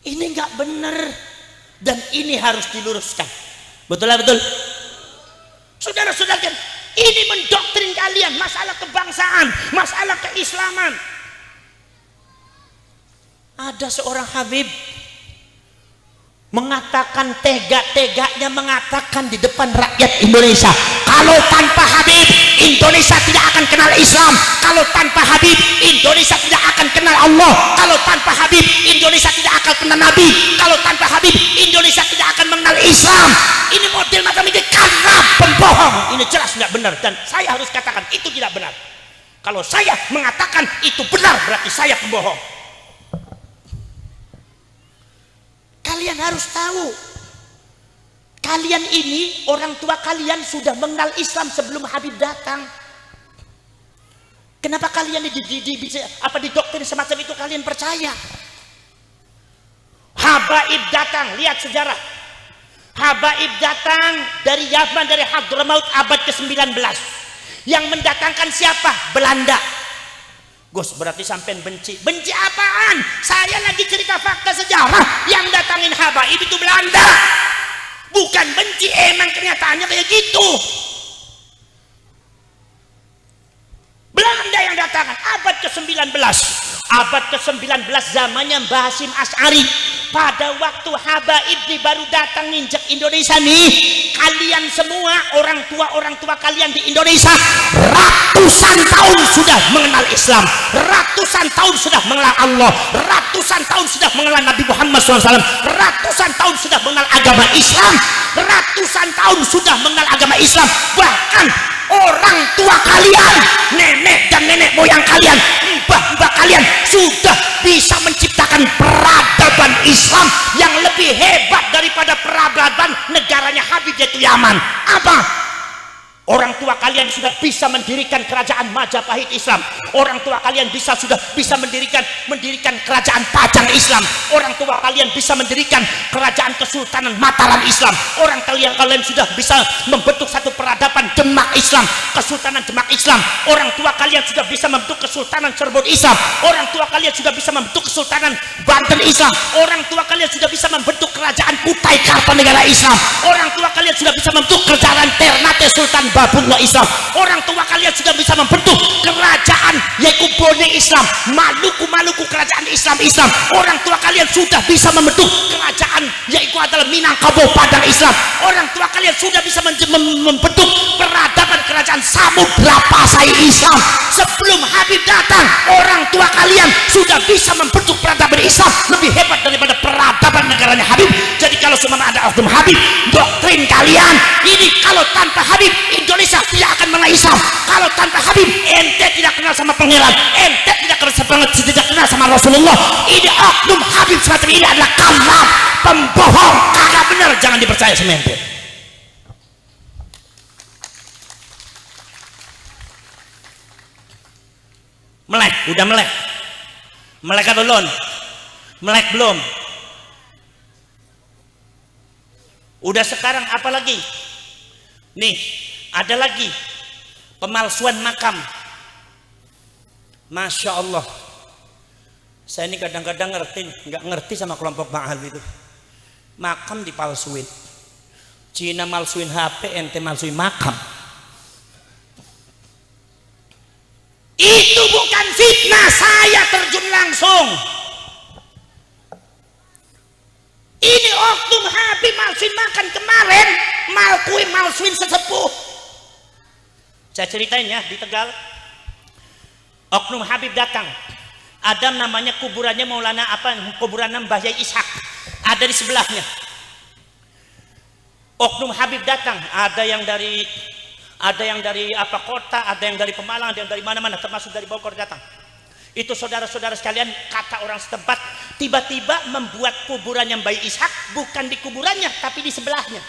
Ini nggak benar dan ini harus diluruskan. Betul lah betul. Saudara-saudara, ini mendoktrin kalian masalah kebangsaan, masalah keislaman. Ada seorang Habib mengatakan, tega-teganya mengatakan di depan rakyat Indonesia, kalau tanpa Habib Indonesia tidak akan kenal Islam, kalau tanpa Habib Indonesia tidak akan kenal Allah, kalau tanpa Habib Indonesia tidak akan kenal Nabi, kalau tanpa Habib Indonesia tidak akan mengenal Islam. Ini model macam ini karena pembohong. Ini jelas tidak benar dan saya harus katakan itu tidak benar. Kalau saya mengatakan itu benar berarti saya pembohong. Kalian harus tahu, kalian ini orang tua kalian sudah mengenal Islam sebelum Habib datang. Kenapa kalian didoktrin semacam itu kalian percaya? Habaib datang, lihat sejarah. Habaib datang dari Yaman, dari Hadramaut abad ke-19. Yang mendatangkan siapa? Belanda. Gus, berarti sampean benci. Benci apaan? Saya lagi cerita fakta sejarah. Yang datangin Habaib itu Belanda. Bukan benci, emang kenyataannya kayak gitu. Belanda yang datangkan abad ke-19. Abad ke-19 zamannya Mbah Hasyim Asy'ari. Pada waktu Habaib ini baru datang ninjak Indonesia nih, kalian semua orang tua kalian di Indonesia ratusan tahun sudah mengenal Islam, ratusan tahun sudah mengenal Allah, ratusan tahun sudah mengenal Nabi Muhammad SAW, ratusan tahun sudah mengenal agama Islam, ratusan tahun sudah mengenal agama Islam. Bahkan orang tua kalian, nenek dan nenek moyang kalian, mbah-mbah kalian sudah bisa menciptakan peradaban Islam yang lebih hebat daripada peradaban negaranya Habib yaitu Yaman. Apa? Orang tua kalian sudah bisa mendirikan kerajaan Majapahit Islam. Orang tua kalian sudah bisa mendirikan kerajaan Pajang Islam. Orang tua kalian bisa mendirikan kerajaan Kesultanan Mataram Islam. Orang kalian sudah bisa membentuk satu peradaban Demak Islam, Kesultanan Demak Islam. Orang tua kalian sudah bisa membentuk Kesultanan Cirebon Islam. Orang tua kalian sudah bisa membentuk Kesultanan Banten Islam. Orang tua kalian sudah bisa membentuk kerajaan Kutai Kartanegara Islam. Orang tua kalian sudah bisa membentuk kerajaan Ternate Sultan Babungga Islam. Orang tua kalian sudah bisa membentuk kerajaan yaitu Bone Islam, Maluku kerajaan Islam. Orang tua kalian sudah bisa membentuk kerajaan yaitu adalah Minangkabau Padang Islam. Orang tua kalian sudah bisa membentuk peradaban kerajaan Samudra Pasai Islam. Sebelum Habib datang, orang tua kalian sudah bisa membentuk peradaban Islam lebih hebat daripada peradaban negaranya Habib. Jadi kalau cuma ada oknum Habib, doktrin kalian ini kalau tanpa Habib Indonesia tidak akan mengenal Islam. Kalau tanpa Habib ente tidak kenal sama pengiran, ente tidak kenal sama Rasulullah. Ini oknum Habib semacam ini adalah kalam, pembohong, kagak benar, jangan dipercaya sama ente. Melek, udah melek. Melek atau belum? Melek belum? Udah sekarang apa lagi? Nih, ada lagi pemalsuan makam. Masya Allah, saya ini kadang-kadang nggak ngerti sama kelompok Ma'hal itu. Makam dipalsuin, Cina malsuin HP, ente malsuin makam. Itu bukan fitnah, saya terjun langsung. Ini oknum Habib malsuin makan kemarin, malsuin sesepuh. Saya ceritain ya, di Tegal oknum Habib datang, ada namanya kuburannya Maulana kuburan Mbah Yai Ishak, ada di sebelahnya. Oknum Habib datang, ada yang dari apa kota, ada yang dari Pemalang, ada yang dari mana-mana, termasuk dari Bogor datang. Itu saudara-saudara sekalian, kata orang setempat, tiba-tiba membuat kuburannya Mbah Yai Ishak bukan di kuburannya tapi di sebelahnya.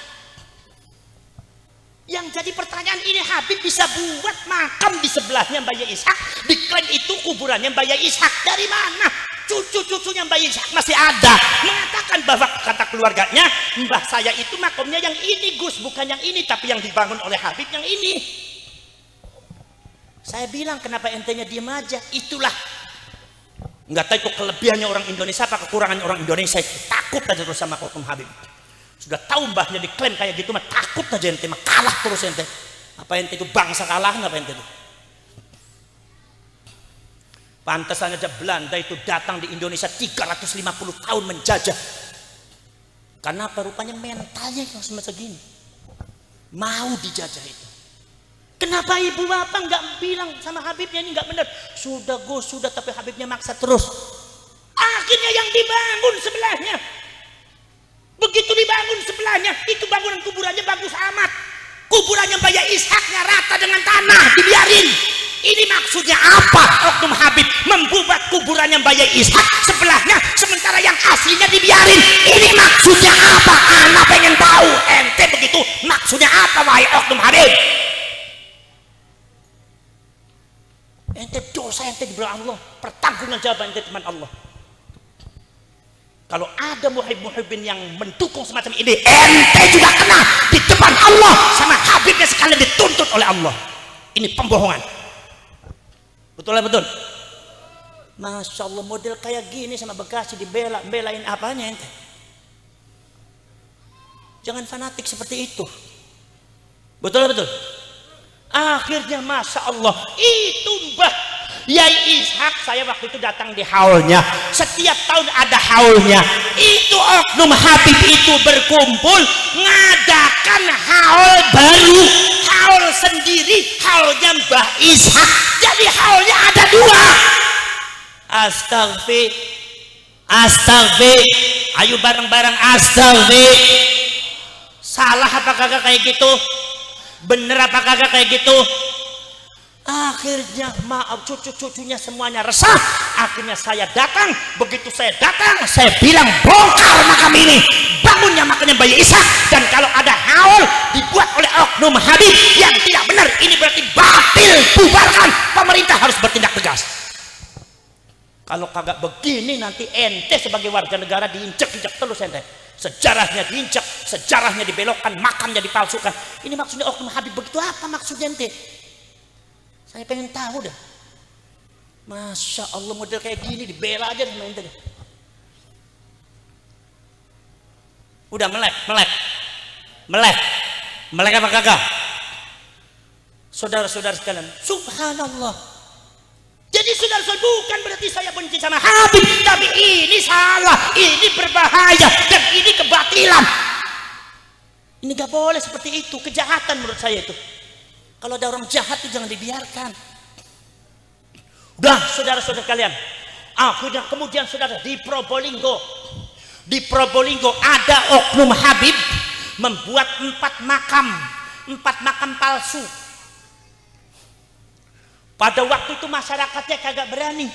Yang jadi pertanyaan, ini Habib bisa buat makam di sebelahnya Mbah Yai Ishak, diklaim itu kuburannya Mbah Yai Ishak. Dari mana? Cucu-cucunya Mbah Yai Ishak masih ada mengatakan bahwa kata keluarganya, mbah saya itu makamnya yang ini Gus, bukan yang ini, tapi yang dibangun oleh Habib yang ini. Saya bilang, kenapa entenya diem aja? Itulah, nggak tahu itu kelebihannya orang Indonesia apa kekurangan orang Indonesia, itu takut aja terus sama oknum Habib. Sudah tahu mbahnya diklaim kayak gitu mah takut aja ente, mah kalah terus ente. Apa ente itu bangsa kalah, apa ente itu? Pantesan aja Belanda itu datang di Indonesia 350 tahun menjajah. Karena apa? Rupanya mentalnya yang semacam gini, mau dijajah itu. Kenapa ibu bapak nggak bilang sama Habibnya ini nggak benar? Sudah Gus, sudah, tapi Habibnya maksa terus. Akhirnya yang dibangun sebelahnya, begitu dibangun sebelahnya, itu bangunan kuburannya bagus amat. Kuburannya Mbah Yai Ishaknya rata dengan tanah, dibiarin. Ini maksudnya apa? Oknum Habib membuat kuburannya Mbah Yai Ishak sebelahnya, sementara yang aslinya dibiarin. Ini maksudnya apa? Anak pengen tahu. Ente begitu maksudnya apa, wahai oknum Habib? Ente dosa ente di belakang Allah, pertanggungan jawaban ente teman Allah. Kalau ada muhib-muhibin yang mendukung semacam ini, ente juga kena di depan Allah, sama Habibnya sekalian dituntut oleh Allah. Ini pembohongan. Betul lah, betul. Masya Allah, model kayak gini sama Bekasi belain apanya ente? Jangan fanatik seperti itu. Betul lah, betul. Akhirnya Masya Allah, itu Mbah Yai Ishak, saya waktu itu datang di haulnya. Setiap tahun ada haulnya. Itu oknum Habib itu berkumpul ngadakan haul baru, haul sendiri, haulnya Mbah Ishak. Jadi haulnya ada dua. Astagfir, ayo bareng-bareng astagfir. Salah apa kagak kayak gitu? Bener apa kagak kayak gitu? Akhirnya maaf, cucu-cucunya semuanya resah. Akhirnya saya datang. Begitu saya datang, saya bilang bongkar makam ini, bangun bangunnya makamnya Bayi Isa. Dan kalau ada haul dibuat oleh oknum Habib yang tidak benar, ini berarti batil, bubarkan. Pemerintah harus bertindak tegas. Kalau kagak begini nanti ente sebagai warga negara diinjek-injek terus ente. Sejarahnya diinjek, sejarahnya dibelokkan, makamnya dipalsukan. Ini maksudnya oknum Habib begitu apa maksudnya ente? Saya pengen tahu dah. Masya Allah, model kayak gini dibela aja sama ente. Udah melek apa kagak? Saudara-saudara sekalian, subhanallah. Jadi saudara-saudara, bukan berarti saya benci sama Habib, tapi ini salah, ini berbahaya, dan ini kebatilan. Ini gak boleh seperti itu, kejahatan menurut saya itu. Kalau ada orang jahat itu jangan dibiarkan. Udah saudara-saudara kalian, akhirnya kemudian saudara di Probolinggo ada oknum Habib membuat 4 makam palsu. Pada waktu itu masyarakatnya kagak berani,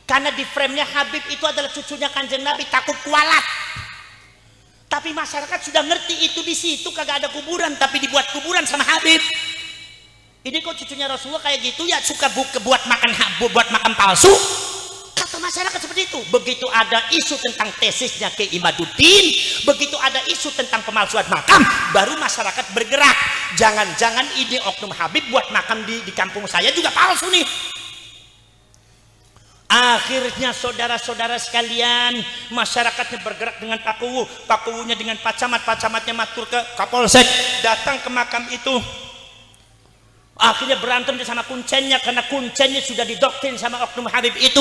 karena di frame-nya Habib itu adalah cucunya Kanjeng Nabi, takut kualat. Tapi masyarakat sudah ngerti itu di situ kagak ada kuburan, tapi dibuat kuburan sama Habib. Ini kok cucunya Rasulullah kayak gitu ya, suka buat makam palsu. Kata masyarakat seperti itu. Begitu ada isu tentang tesisnya Kiai Imaduddin, begitu ada isu tentang pemalsuan makam, baru masyarakat bergerak. Jangan-jangan ide oknum Habib buat makam di kampung saya juga palsu nih. Akhirnya saudara-saudara sekalian, masyarakatnya bergerak dengan Pak Kuwu-nya dengan Pak Camatnya matur ke Kapolsek, datang ke makam itu. Akhirnya berantem sama kuncennya, karena kuncennya sudah didoktrin sama oknum Habib itu.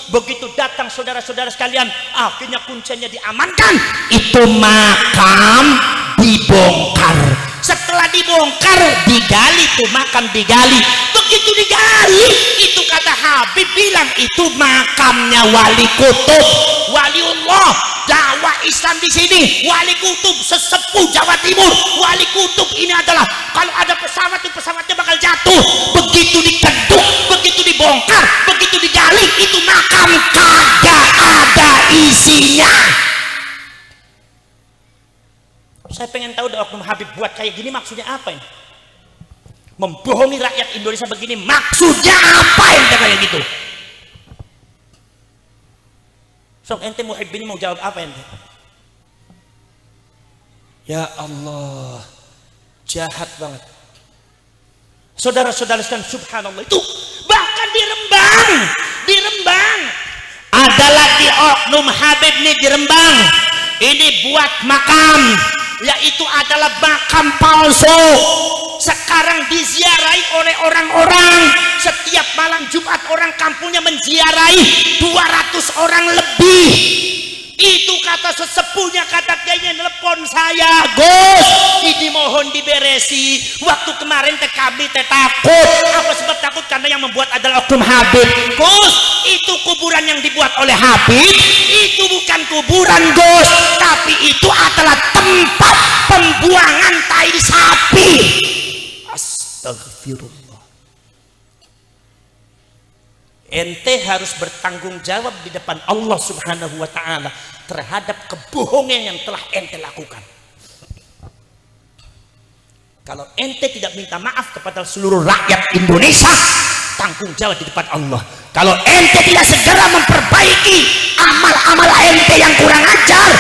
Begitu datang saudara-saudara sekalian, akhirnya kuncennya diamankan. Itu makam dibongkar. Setelah dibongkar, digali tuh makam, digali. Begitu digali, itu kata Habib bilang itu makamnya wali kutub, waliullah, dakwah Islam di sini, wali kutub, sesepuh Jawa Timur, wali kutub ini adalah kalau ada pesawat itu pesawatnya bakal jatuh. Begitu dikeduk, begitu dibongkar, begitu digali, itu makam kagak ada isinya. Saya pengen tahu dah oknum Habib buat kayak gini maksudnya apa ini? Membohongi rakyat Indonesia begini maksudnya apa ente kayak gitu? Sok ente muhibbin mau jawab apa ente? Ya Allah, jahat banget. Saudara-saudara sekalian, subhanallah, itu bahkan di Rembang ada lagi oknum Habib nih di Rembang. Ini buat makam, yaitu adalah makam palsu. Sekarang diziarahi oleh orang-orang. Setiap malam Jumat orang kampungnya menziarahi 200 orang lebih. Itu kata sesepuhnya, kata kayaknya telepon saya, Gus, ini mohon diberesi. Waktu kemarin kami takut. Apa sebab takut? Karena yang membuat adalah oknum Habib. Gus, itu kuburan yang dibuat oleh Habib, itu bukan kuburan Gus, tapi itu adalah tempat pembuangan tai sapi. Astagfirullah. Ente harus bertanggung jawab di depan Allah Subhanahu wa ta'ala terhadap kebohongan yang telah ente lakukan. Kalau ente tidak minta maaf kepada seluruh rakyat Indonesia, tanggung jawab di depan Allah. Kalau ente tidak segera memperbaiki amal-amal ente yang kurang ajar,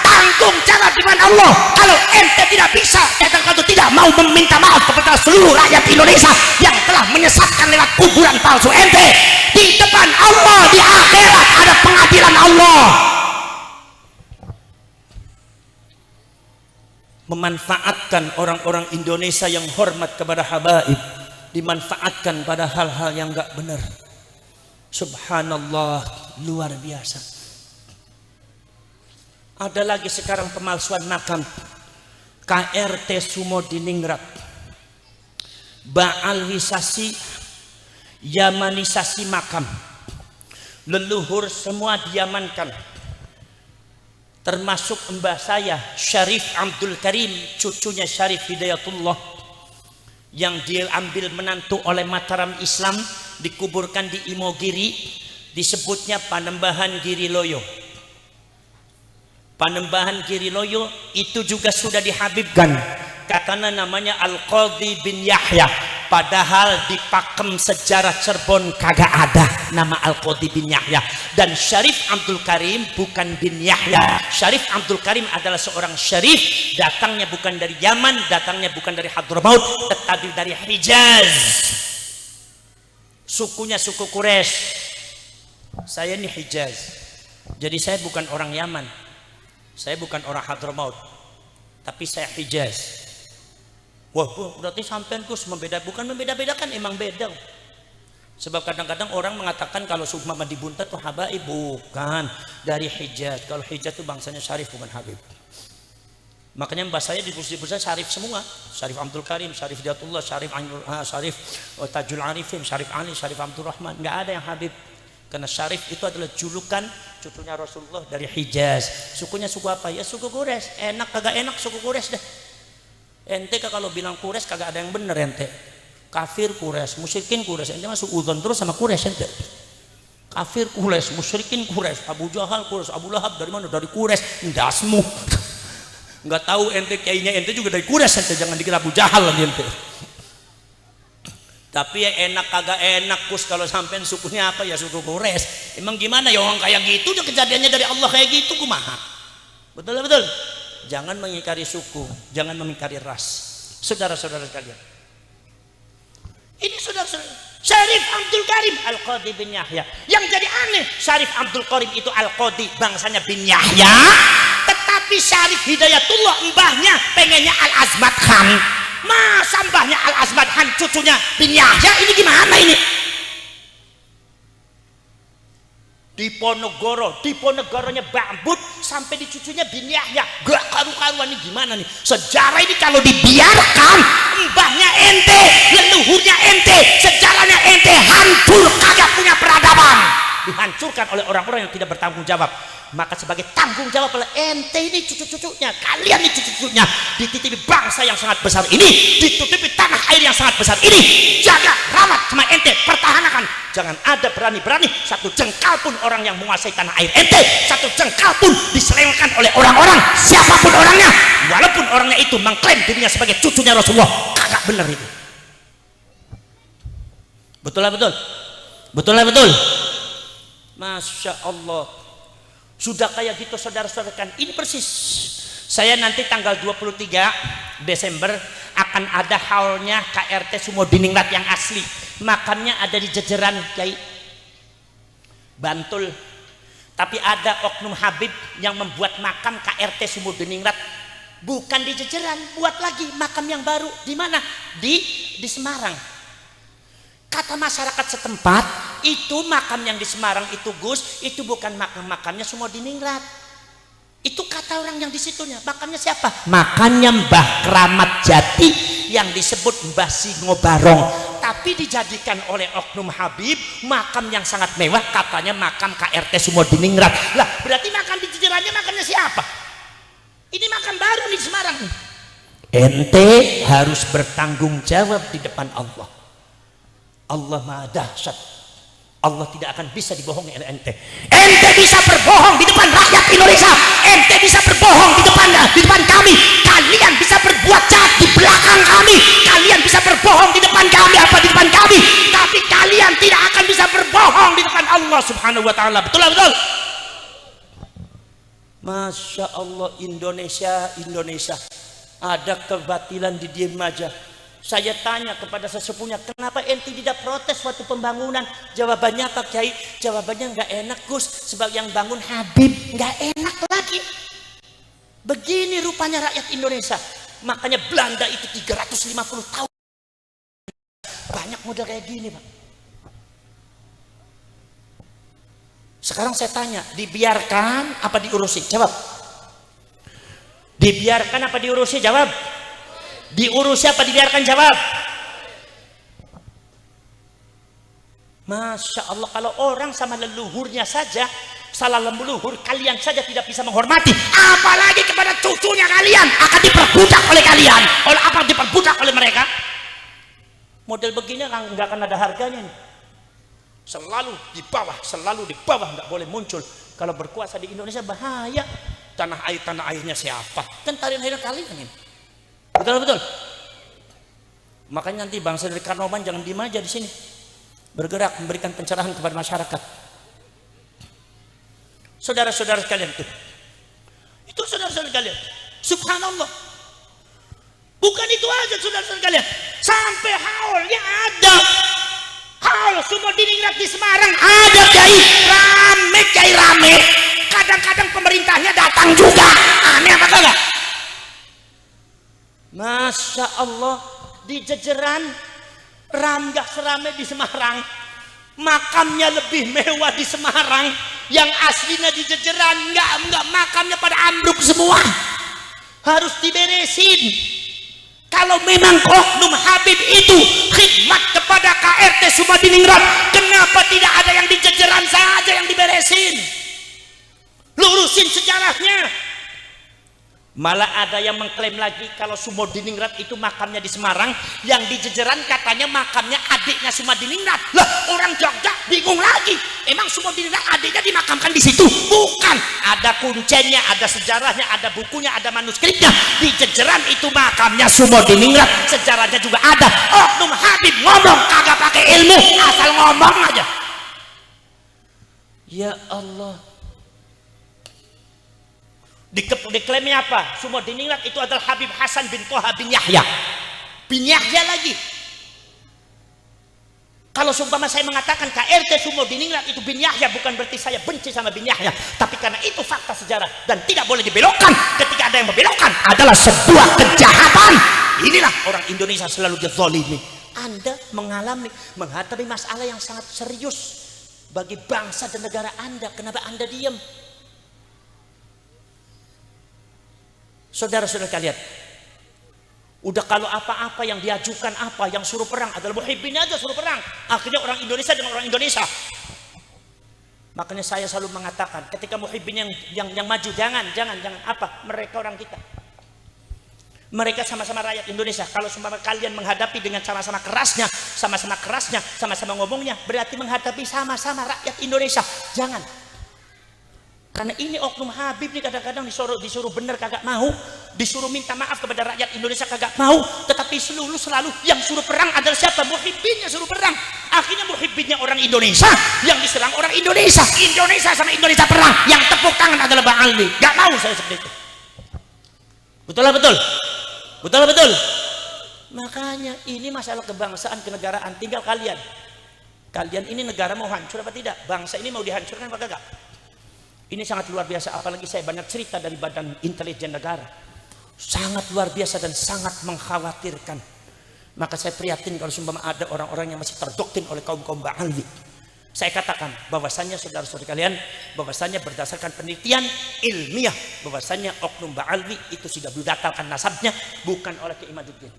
tanggung jawab di depan Allah. Kalau ente tidak bisa, kalau tidak mau meminta maaf kepada seluruh rakyat Indonesia yang telah menyesatkan lewat kuburan palsu ente, di depan Allah di akhirat ada pengadilan Allah. Memanfaatkan orang-orang Indonesia yang hormat kepada habaib, dimanfaatkan pada hal-hal yang enggak benar. Subhanallah, luar biasa. Ada lagi sekarang pemalsuan makam. KRT Sumodiningrat, baalwisasi, yamanisasi makam. Leluhur semua diamankan, termasuk mbah saya Syarif Abdul Karim, cucunya Syarif Hidayatullah, yang diambil menantu oleh Mataram Islam, dikuburkan di Imogiri, disebutnya Panembahan Giri Loyo. Panembahan Kiriloyo itu juga sudah dihabibkan, katanya namanya Al-Qadhi bin Yahya, padahal di pakem sejarah Cirebon kagak ada nama Al-Qadhi bin Yahya. Dan Syarif Abdul Karim bukan bin Yahya. Syarif Abdul Karim adalah seorang syarif, datangnya bukan dari Yaman, datangnya bukan dari Hadramaut, tetapi dari Hijaz. Sukunya suku Quraisy. Saya ini Hijaz, jadi saya bukan orang Yaman, saya bukan orang Hadramaut, tapi saya Hijaz. Wah, berarti sampean Gus bukan membeda-bedakan, emang beda. Sebab kadang-kadang orang mengatakan kalau seumpama dibuntat tuh habaib, bukan, dari Hijaz. Kalau Hijaz itu bangsanya Syarif bukan Habib. Makanya mbah saya di kursi-kursi Syarif semua. Syarif Abdul Karim, Syarif Diatullah, Syarif Tajul Arifin, Syarif Ali, Syarif Abdul Rahman. Nggak ada yang Habib. Karena Syarif itu adalah julukan cucunya Rasulullah dari Hijaz. Sukunya suku apa? Ya suku Quraisy. Enak kagak enak suku Quraisy deh. Ente kalau bilang Quraisy kagak ada yang bener ente. Kafir Quraisy, musyrikin Quraisy. Ente masuk udon terus sama Quraisy ente. Kafir Quraisy, musyrikin Quraisy, Abu Jahal Quraisy, Abu Lahab dari mana? Dari Quraisy. Ndasmu. Enggak tahu ente kiainya ente juga dari Quraisy ente, jangan dikira Abu Jahal lagi ente. Tapi ya enak kagak enak Gus kalau sampean sukunya apa ya suku Quraisy. Emang gimana ya orang kayak gitu udah kejadiannya dari Allah kayak gitu kumaha. Betul betul. Jangan mengingkari suku, jangan mengingkari ras. Saudara-saudara sekalian. Ini saudara-saudara Syarif Abdul Karim Al-Qadhi bin Yahya. Yang jadi aneh, Syarif Abdul Karim itu Al-Qadhi bangsanya bin Yahya, tetapi Syarif Hidayatullah mbahnya pengennya Al-Azmat Khan. Masa mbahnya Al-Azmat Khan cucunya bin Yahya, ini gimana ini? Diponegoronya bambut sampai di cucunya bin Yahya. Gak karu-karuan, ini gimana nih? Sejarah ini kalau dibiarkan, mbahnya ente, leluhurnya ente, sejarahnya ente hancur, kagak punya peradaban. Dihancurkan oleh orang-orang yang tidak bertanggung jawab. Maka sebagai tanggung jawab oleh ente ini cucu-cucunya, kalian ini cucu-cucunya, dititipi bangsa yang sangat besar ini, ditutupi tanah air yang sangat besar ini, jaga, rawat sama ente, pertahankan. Jangan ada berani-berani satu jengkal pun orang yang menguasai tanah air ente, satu jengkal pun diselewengkan oleh orang-orang, siapapun orangnya, walaupun orangnya itu mengklaim dirinya sebagai cucunya Rasulullah. Kagak benar itu. Betul lah betul. Betul lah betul. Masya Allah. Sudah kayak gitu saudara-saudara kan, ini persis. Saya nanti tanggal 23 Desember akan ada haulnya KRT Sumodiningrat yang asli. Makamnya ada di Jejeran Kiai Bantul. Tapi ada oknum Habib yang membuat makam KRT Sumodiningrat bukan di Jejeran, buat lagi makam yang baru. Di mana? Di Semarang. Kata masyarakat setempat, itu makam yang di Semarang itu Gus, itu bukan makamnya Sumodiningrat. Itu kata orang yang di situnya. Makamnya siapa? Makamnya Mbah Kramat Jati yang disebut Mbah Singo Barong. Tapi dijadikan oleh oknum Habib makam yang sangat mewah, katanya makam KRT Sumodiningrat. Lah, berarti makam di Jejerannya makamnya siapa? Ini makam baru di Semarang. Ente harus bertanggung jawab di depan Allah. Allah Maha Dahsyat. Allah tidak akan bisa dibohongi oleh ente. Ente bisa berbohong di depan rakyat Indonesia. Ente bisa berbohong di depan kami. Kalian bisa berbuat jahat di belakang kami. Kalian bisa berbohong di depan kami apa di depan kami. Tapi kalian tidak akan bisa berbohong di depan Allah Subhanahu wa taala. Betul betul. Masya Allah, Indonesia. Ada kebatilan di diem aja. Saya tanya kepada sesepuhnya, kenapa ente tidak protes waktu pembangunan? Jawabannya apa Kiai? Jawabannya nggak enak Gus, sebab yang bangun Habib. Nggak enak lagi. Begini rupanya rakyat Indonesia. Makanya Belanda itu 350 tahun. Banyak model kayak gini Pak. Sekarang saya tanya, dibiarkan apa diurusi? Jawab. Dibiarkan apa diurusi? Jawab. Diurusi apa dibiarkan? Jawab. Masya Allah, kalau orang sama leluhurnya saja salah leluhur, kalian saja tidak bisa menghormati, apalagi kepada cucunya kalian akan diperbudak oleh kalian. Oleh apa diperbudak oleh mereka? Model begini nggak akan ada harganya nih. Selalu di bawah, nggak boleh muncul. Kalau berkuasa di Indonesia bahaya. tanah airnya siapa? Kan tanah air kalian ini. Betul. Makanya nanti bangsa dari Kanoman jangan diem aja di sini, bergerak memberikan pencerahan kepada masyarakat. Saudara-saudara sekalian itu saudara-saudara sekalian. Subhanallah. Bukan itu aja saudara-saudara sekalian, sampai haulnya ada. Haul Sumodiningrat di Semarang ada kiai rame. Kadang-kadang pemerintahnya datang juga. Aneh apa kagak? Masya Allah, di Jejeran nggak seramai di Semarang. Makamnya lebih mewah di Semarang. Yang aslinya di Jejeran nggak, makamnya pada ambruk semua. Harus diberesin. Kalau memang Oknum Habib itu khidmat kepada KRT Sumodiningrat, kenapa tidak ada yang di Jejeran saja yang diberesin? Lurusin sejarahnya. Malah ada yang mengklaim lagi kalau Sumodiningrat itu makamnya di Semarang, yang di Jejeran katanya makamnya adiknya Sumodiningrat. Lah, orang Jogja bingung lagi. Emang Sumodiningrat adiknya dimakamkan di situ? Bukan. Ada kuncinya, ada sejarahnya, ada bukunya, ada manuskripnya. Di Jejeran itu makamnya Sumodiningrat, sejarahnya juga ada. Oknum Habib ngomong kagak pakai ilmu, asal ngomong aja. Ya Allah. Diklaimnya apa? Sumodiningrat itu adalah Habib Hasan bin Toha bin Yahya. Bin Yahya lagi. Kalau seumpama saya mengatakan KRT Sumodiningrat itu bin Yahya, bukan berarti saya benci sama bin Yahya, tapi karena itu fakta sejarah dan tidak boleh dibelokkan. Ketika ada yang membelokkan adalah sebuah kejahatan. Inilah orang Indonesia selalu dizalimi. Anda menghadapi masalah yang sangat serius bagi bangsa dan negara Anda. Kenapa Anda diam? Saudara-saudara kalian, udah kalau apa-apa yang diajukan, apa yang suruh perang adalah muhibbin aja suruh perang. Akhirnya orang Indonesia dengan orang Indonesia. Makanya saya selalu mengatakan, ketika muhibbin yang maju, jangan apa? Mereka orang kita. Mereka sama-sama rakyat Indonesia. Kalau seumpama kalian menghadapi dengan sama-sama kerasnya, sama-sama ngomongnya, berarti menghadapi sama-sama rakyat Indonesia. Jangan. Karena ini Oknum Habib nih kadang-kadang disuruh benar kagak mau, disuruh minta maaf kepada rakyat Indonesia kagak mau, tetapi selalu yang suruh perang adalah siapa? Muhibbinnya suruh perang. Akhirnya muhibbinnya orang Indonesia, yang diserang orang Indonesia. Indonesia sama Indonesia perang, yang tepuk tangan adalah Bang Alwi. Gak mau saya seperti itu. Betul. Makanya ini masalah kebangsaan, kenegaraan. Tinggal kalian ini negara mau hancur apa tidak? Bangsa ini mau dihancurkan apa kagak? Ini sangat luar biasa, apalagi saya banyak cerita dari Badan Intelijen Negara. Sangat luar biasa dan sangat mengkhawatirkan. Maka saya prihatin kalau seumpama ada orang-orang yang masih terdoktrin oleh kaum-kaum Ba'alwi. Saya katakan bahwasannya saudara-saudara kalian, bahwasannya berdasarkan penelitian ilmiah, bahwasannya Oknum Ba'alwi itu sudah dibatalkan nasabnya, bukan oleh Kiai Imaduddin.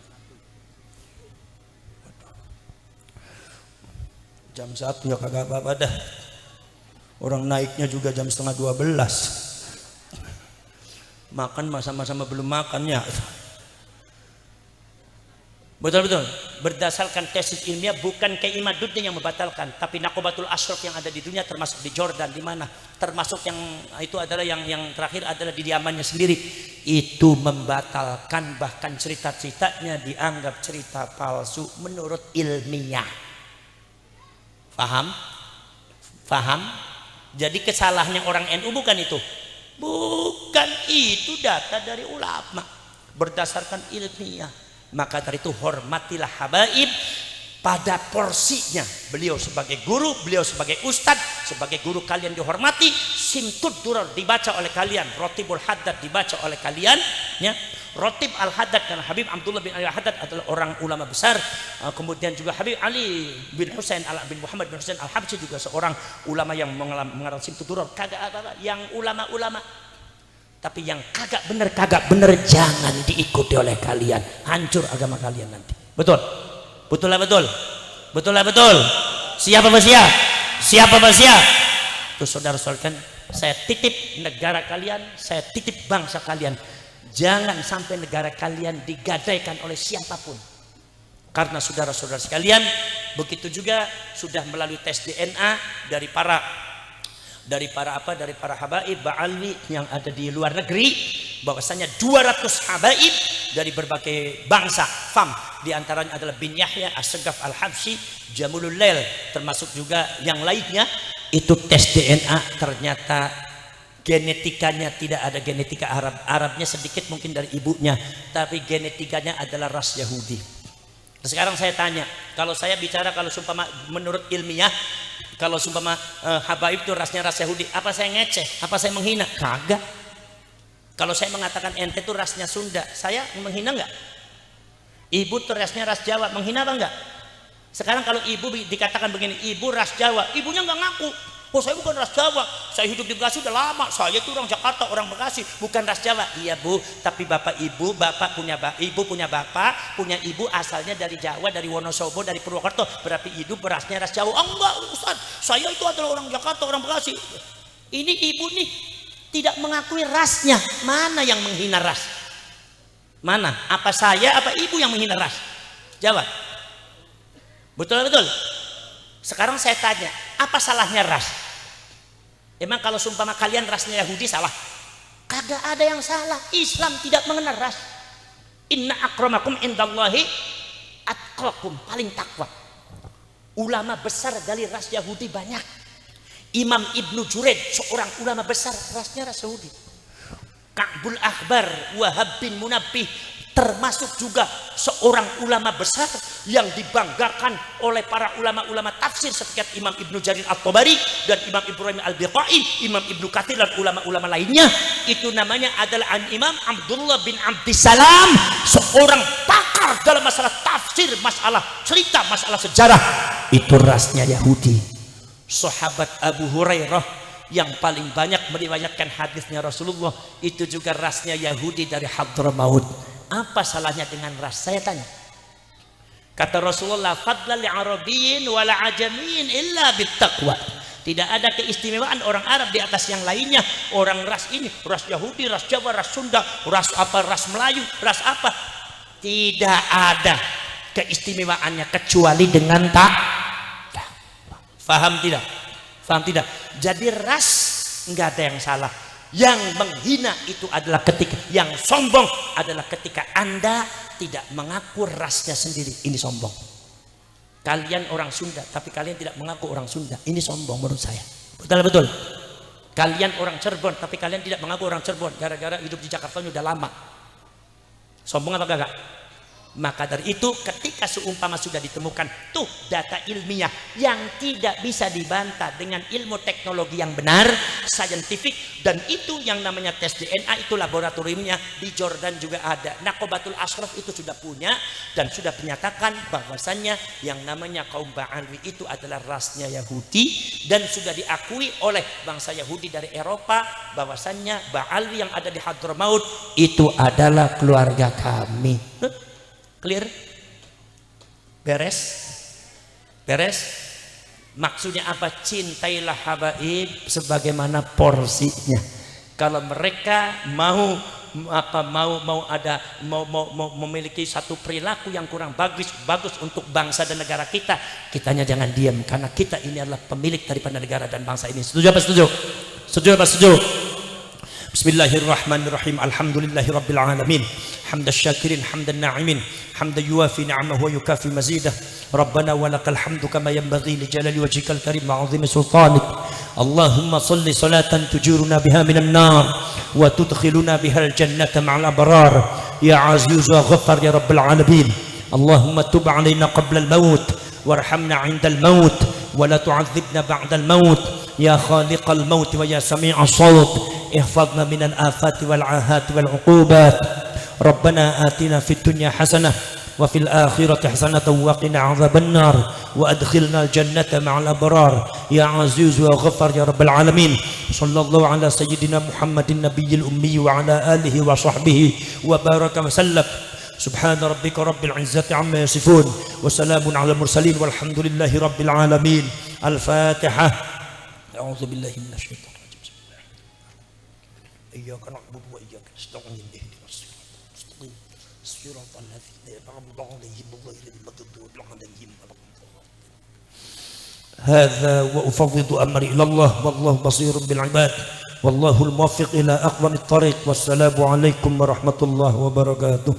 Jam 1 ya kagak apa-apa dah. Orang naiknya juga jam 11:30. Makan sama-sama belum makan ya. Betul. Berdasarkan tesis ilmiah bukan Kiai Imaduddin yang membatalkan, tapi Nakobatul Ashraf yang ada di dunia, termasuk di Jordan, di mana termasuk yang itu adalah yang terakhir adalah di Yamannya sendiri. Itu membatalkan, bahkan cerita-ceritanya dianggap cerita palsu menurut ilmiah. Paham? Jadi kesalahannya orang NU bukan itu. Bukan itu, data dari ulama berdasarkan ilmiah. Maka dari itu hormatilah habaib pada porsinya. Beliau sebagai guru, beliau sebagai ustadz, sebagai guru kalian dihormati. Simtud Durar dibaca oleh kalian, Rotibul Haddad dibaca oleh kalian, ya. Rotib Al-Haddad, karena Habib Abdullah bin Ali Al-Haddad adalah orang ulama besar. Kemudian juga Habib Ali bin Husain bin Muhammad bin Husain Al-Habsyi juga seorang ulama yang mengarang Simtud Durar. Kagak apa-apa yang ulama-ulama. Tapi yang kagak bener jangan diikuti oleh kalian. Hancur agama kalian nanti. Betul. Siapa siap? Terus saudara-saudara, saya titip negara kalian, saya titip bangsa kalian. Jangan sampai negara kalian digadaikan oleh siapapun. Karena saudara-saudara sekalian, begitu juga sudah melalui tes DNA dari para dari para habaib ba'alwi yang ada di luar negeri, bahwasanya 200 habaib dari berbagai bangsa fam, diantaranya adalah bin Yahya As-Segaf Al-Habsyi, Jamulul Lail, termasuk juga yang lainnya. Itu tes DNA, ternyata genetikanya tidak ada genetika Arabnya sedikit mungkin dari ibunya, tapi genetikanya adalah ras Yahudi. Sekarang saya tanya, kalau saya bicara, kalau sumpama menurut ilmiah, kalau sumpama habaib itu rasnya ras Yahudi, apa saya ngeceh? Apa saya menghina? Kagak. Kalau saya mengatakan ente itu rasnya Sunda, saya menghina enggak? Ibu itu rasnya ras Jawa, menghina apa enggak? Sekarang kalau ibu dikatakan begini, ibu ras Jawa, ibunya enggak ngaku. Oh, saya bukan ras Jawa, saya hidup di Bekasi udah lama, saya itu orang Jakarta, orang Bekasi, bukan ras Jawa. Iya Bu, tapi ibu punya bapak, punya ibu asalnya dari Jawa, dari Wonosobo, dari Purwokerto, berarti hidup berasnya ras Jawa. Oh enggak Ustaz, saya itu adalah orang Jakarta, orang Bekasi. Ini ibu nih tidak mengakui rasnya. Mana yang menghina ras? Mana? Apa saya, apa ibu yang menghina ras? Jawab. Betul. Sekarang saya tanya, apa salahnya ras? Emang kalau sumpama kalian rasnya Yahudi salah? Kagak ada yang salah. Islam tidak mengenal ras. Inna akramakum indallahi atqakum, paling takwa. Ulama besar dari ras Yahudi banyak. Imam Ibnu Juraid, seorang ulama besar, rasnya ras Yahudi. Ka'bul Ahbar, Wahab bin Munabbih, termasuk juga seorang ulama besar yang dibanggakan oleh para ulama-ulama tafsir seperti Imam Ibnu Jarir At-Tabari dan Imam Ibrahim Al-Biqai, Imam Ibnu Katsir dan ulama-ulama lainnya. Itu namanya adalah Imam Abdullah bin Abdissalam, seorang pakar dalam masalah tafsir, masalah cerita, masalah sejarah. Itu rasnya Yahudi. Sahabat Abu Hurairah yang paling banyak meriwayatkan hadisnya Rasulullah itu juga rasnya Yahudi dari Hadramaut. Apa salahnya dengan ras? Saya tanya. Kata Rasulullah, fadla li'arabiyyin wala ajamiyyin illa bittaqwa. Tidak ada keistimewaan orang Arab di atas yang lainnya. Orang ras ini, ras Yahudi, ras Jawa, ras Sunda, ras apa, ras Melayu, ras apa, tidak ada keistimewaannya kecuali dengan Faham tidak? Faham tidak? Jadi ras enggak ada yang salah. Yang menghina itu adalah ketika, yang sombong adalah ketika Anda tidak mengaku rasnya sendiri. Ini sombong. Kalian orang Sunda tapi kalian tidak mengaku orang Sunda. Ini sombong menurut saya. Betul. Kalian orang Cirebon tapi kalian tidak mengaku orang Cirebon gara-gara hidup di Jakarta sudah lama. Sombong apa kagak? Maka dari itu ketika seumpama sudah ditemukan tuh data ilmiah yang tidak bisa dibantah dengan ilmu teknologi yang benar, saintifik, dan itu yang namanya tes DNA, itu laboratoriumnya di Jordan juga ada. Naqobatul Ashraf itu sudah punya dan sudah menyatakan bahwasannya yang namanya kaum Ba'alwi itu adalah rasnya Yahudi, dan sudah diakui oleh bangsa Yahudi dari Eropa bahwasannya Ba'alwi yang ada di Hadramaut itu adalah keluarga kami. Clear? Beres? Maksudnya apa? Cintailah habaib sebagaimana porsinya. Kalau mereka mau memiliki satu perilaku yang kurang bagus untuk bangsa dan negara kita, kitanya jangan diam, karena kita ini adalah pemilik daripada negara dan bangsa ini. Setuju apa setuju? Bismillahirrahmanirrahim. Alhamdulillahi rabbil alamin. Hamdan syakirin, hamdan na'imin, hamdan yuwafi ni'amahu wa yukafi mazidah. Rabbana walakal hamdu kama yanbaghi li jalali wajhikal karim wa 'azimi sultanik. Allahumma salli salatan tujiruna biha minan nar wa tudkhiluna biha al-jannata ma'al abrar. Ya aziz wa ghaffar ya rabbil alamin. Allahumma tub 'alaina qabla al-maut warhamna 'inda al-maut wa la tu'adzibna ba'da al-maut. Ya khaliqal maut wa ya sami'as sawt. احفظنا من الآفات والعاهات والعقوبات. ربنا آتنا في الدنيا حسنة وفي الآخرة حسنة وقنا عذاب النار وأدخلنا الجنة مع الأبرار يا عزيز يا غفار يا رب العالمين. صلى الله على سيدنا محمد النبي الأمي وعلى آله وصحبه وبارك وسلم. سبحان ربك رب العزة عما يصفون وسلام على المرسلين والحمد لله رب العالمين. الفاتحة. أعوذ بالله من الشيطان. إياك نعبد وإياك نستعين اهدنا الصراط المستقيم صراط الذين أنعمت عليهم غير المغضوب عليهم ولا الضالين. هذا وأفوض أمري إلى الله والله بصير بالعباد والله الموفق إلى أقوم الطريق والسلام عليكم ورحمة الله وبركاته.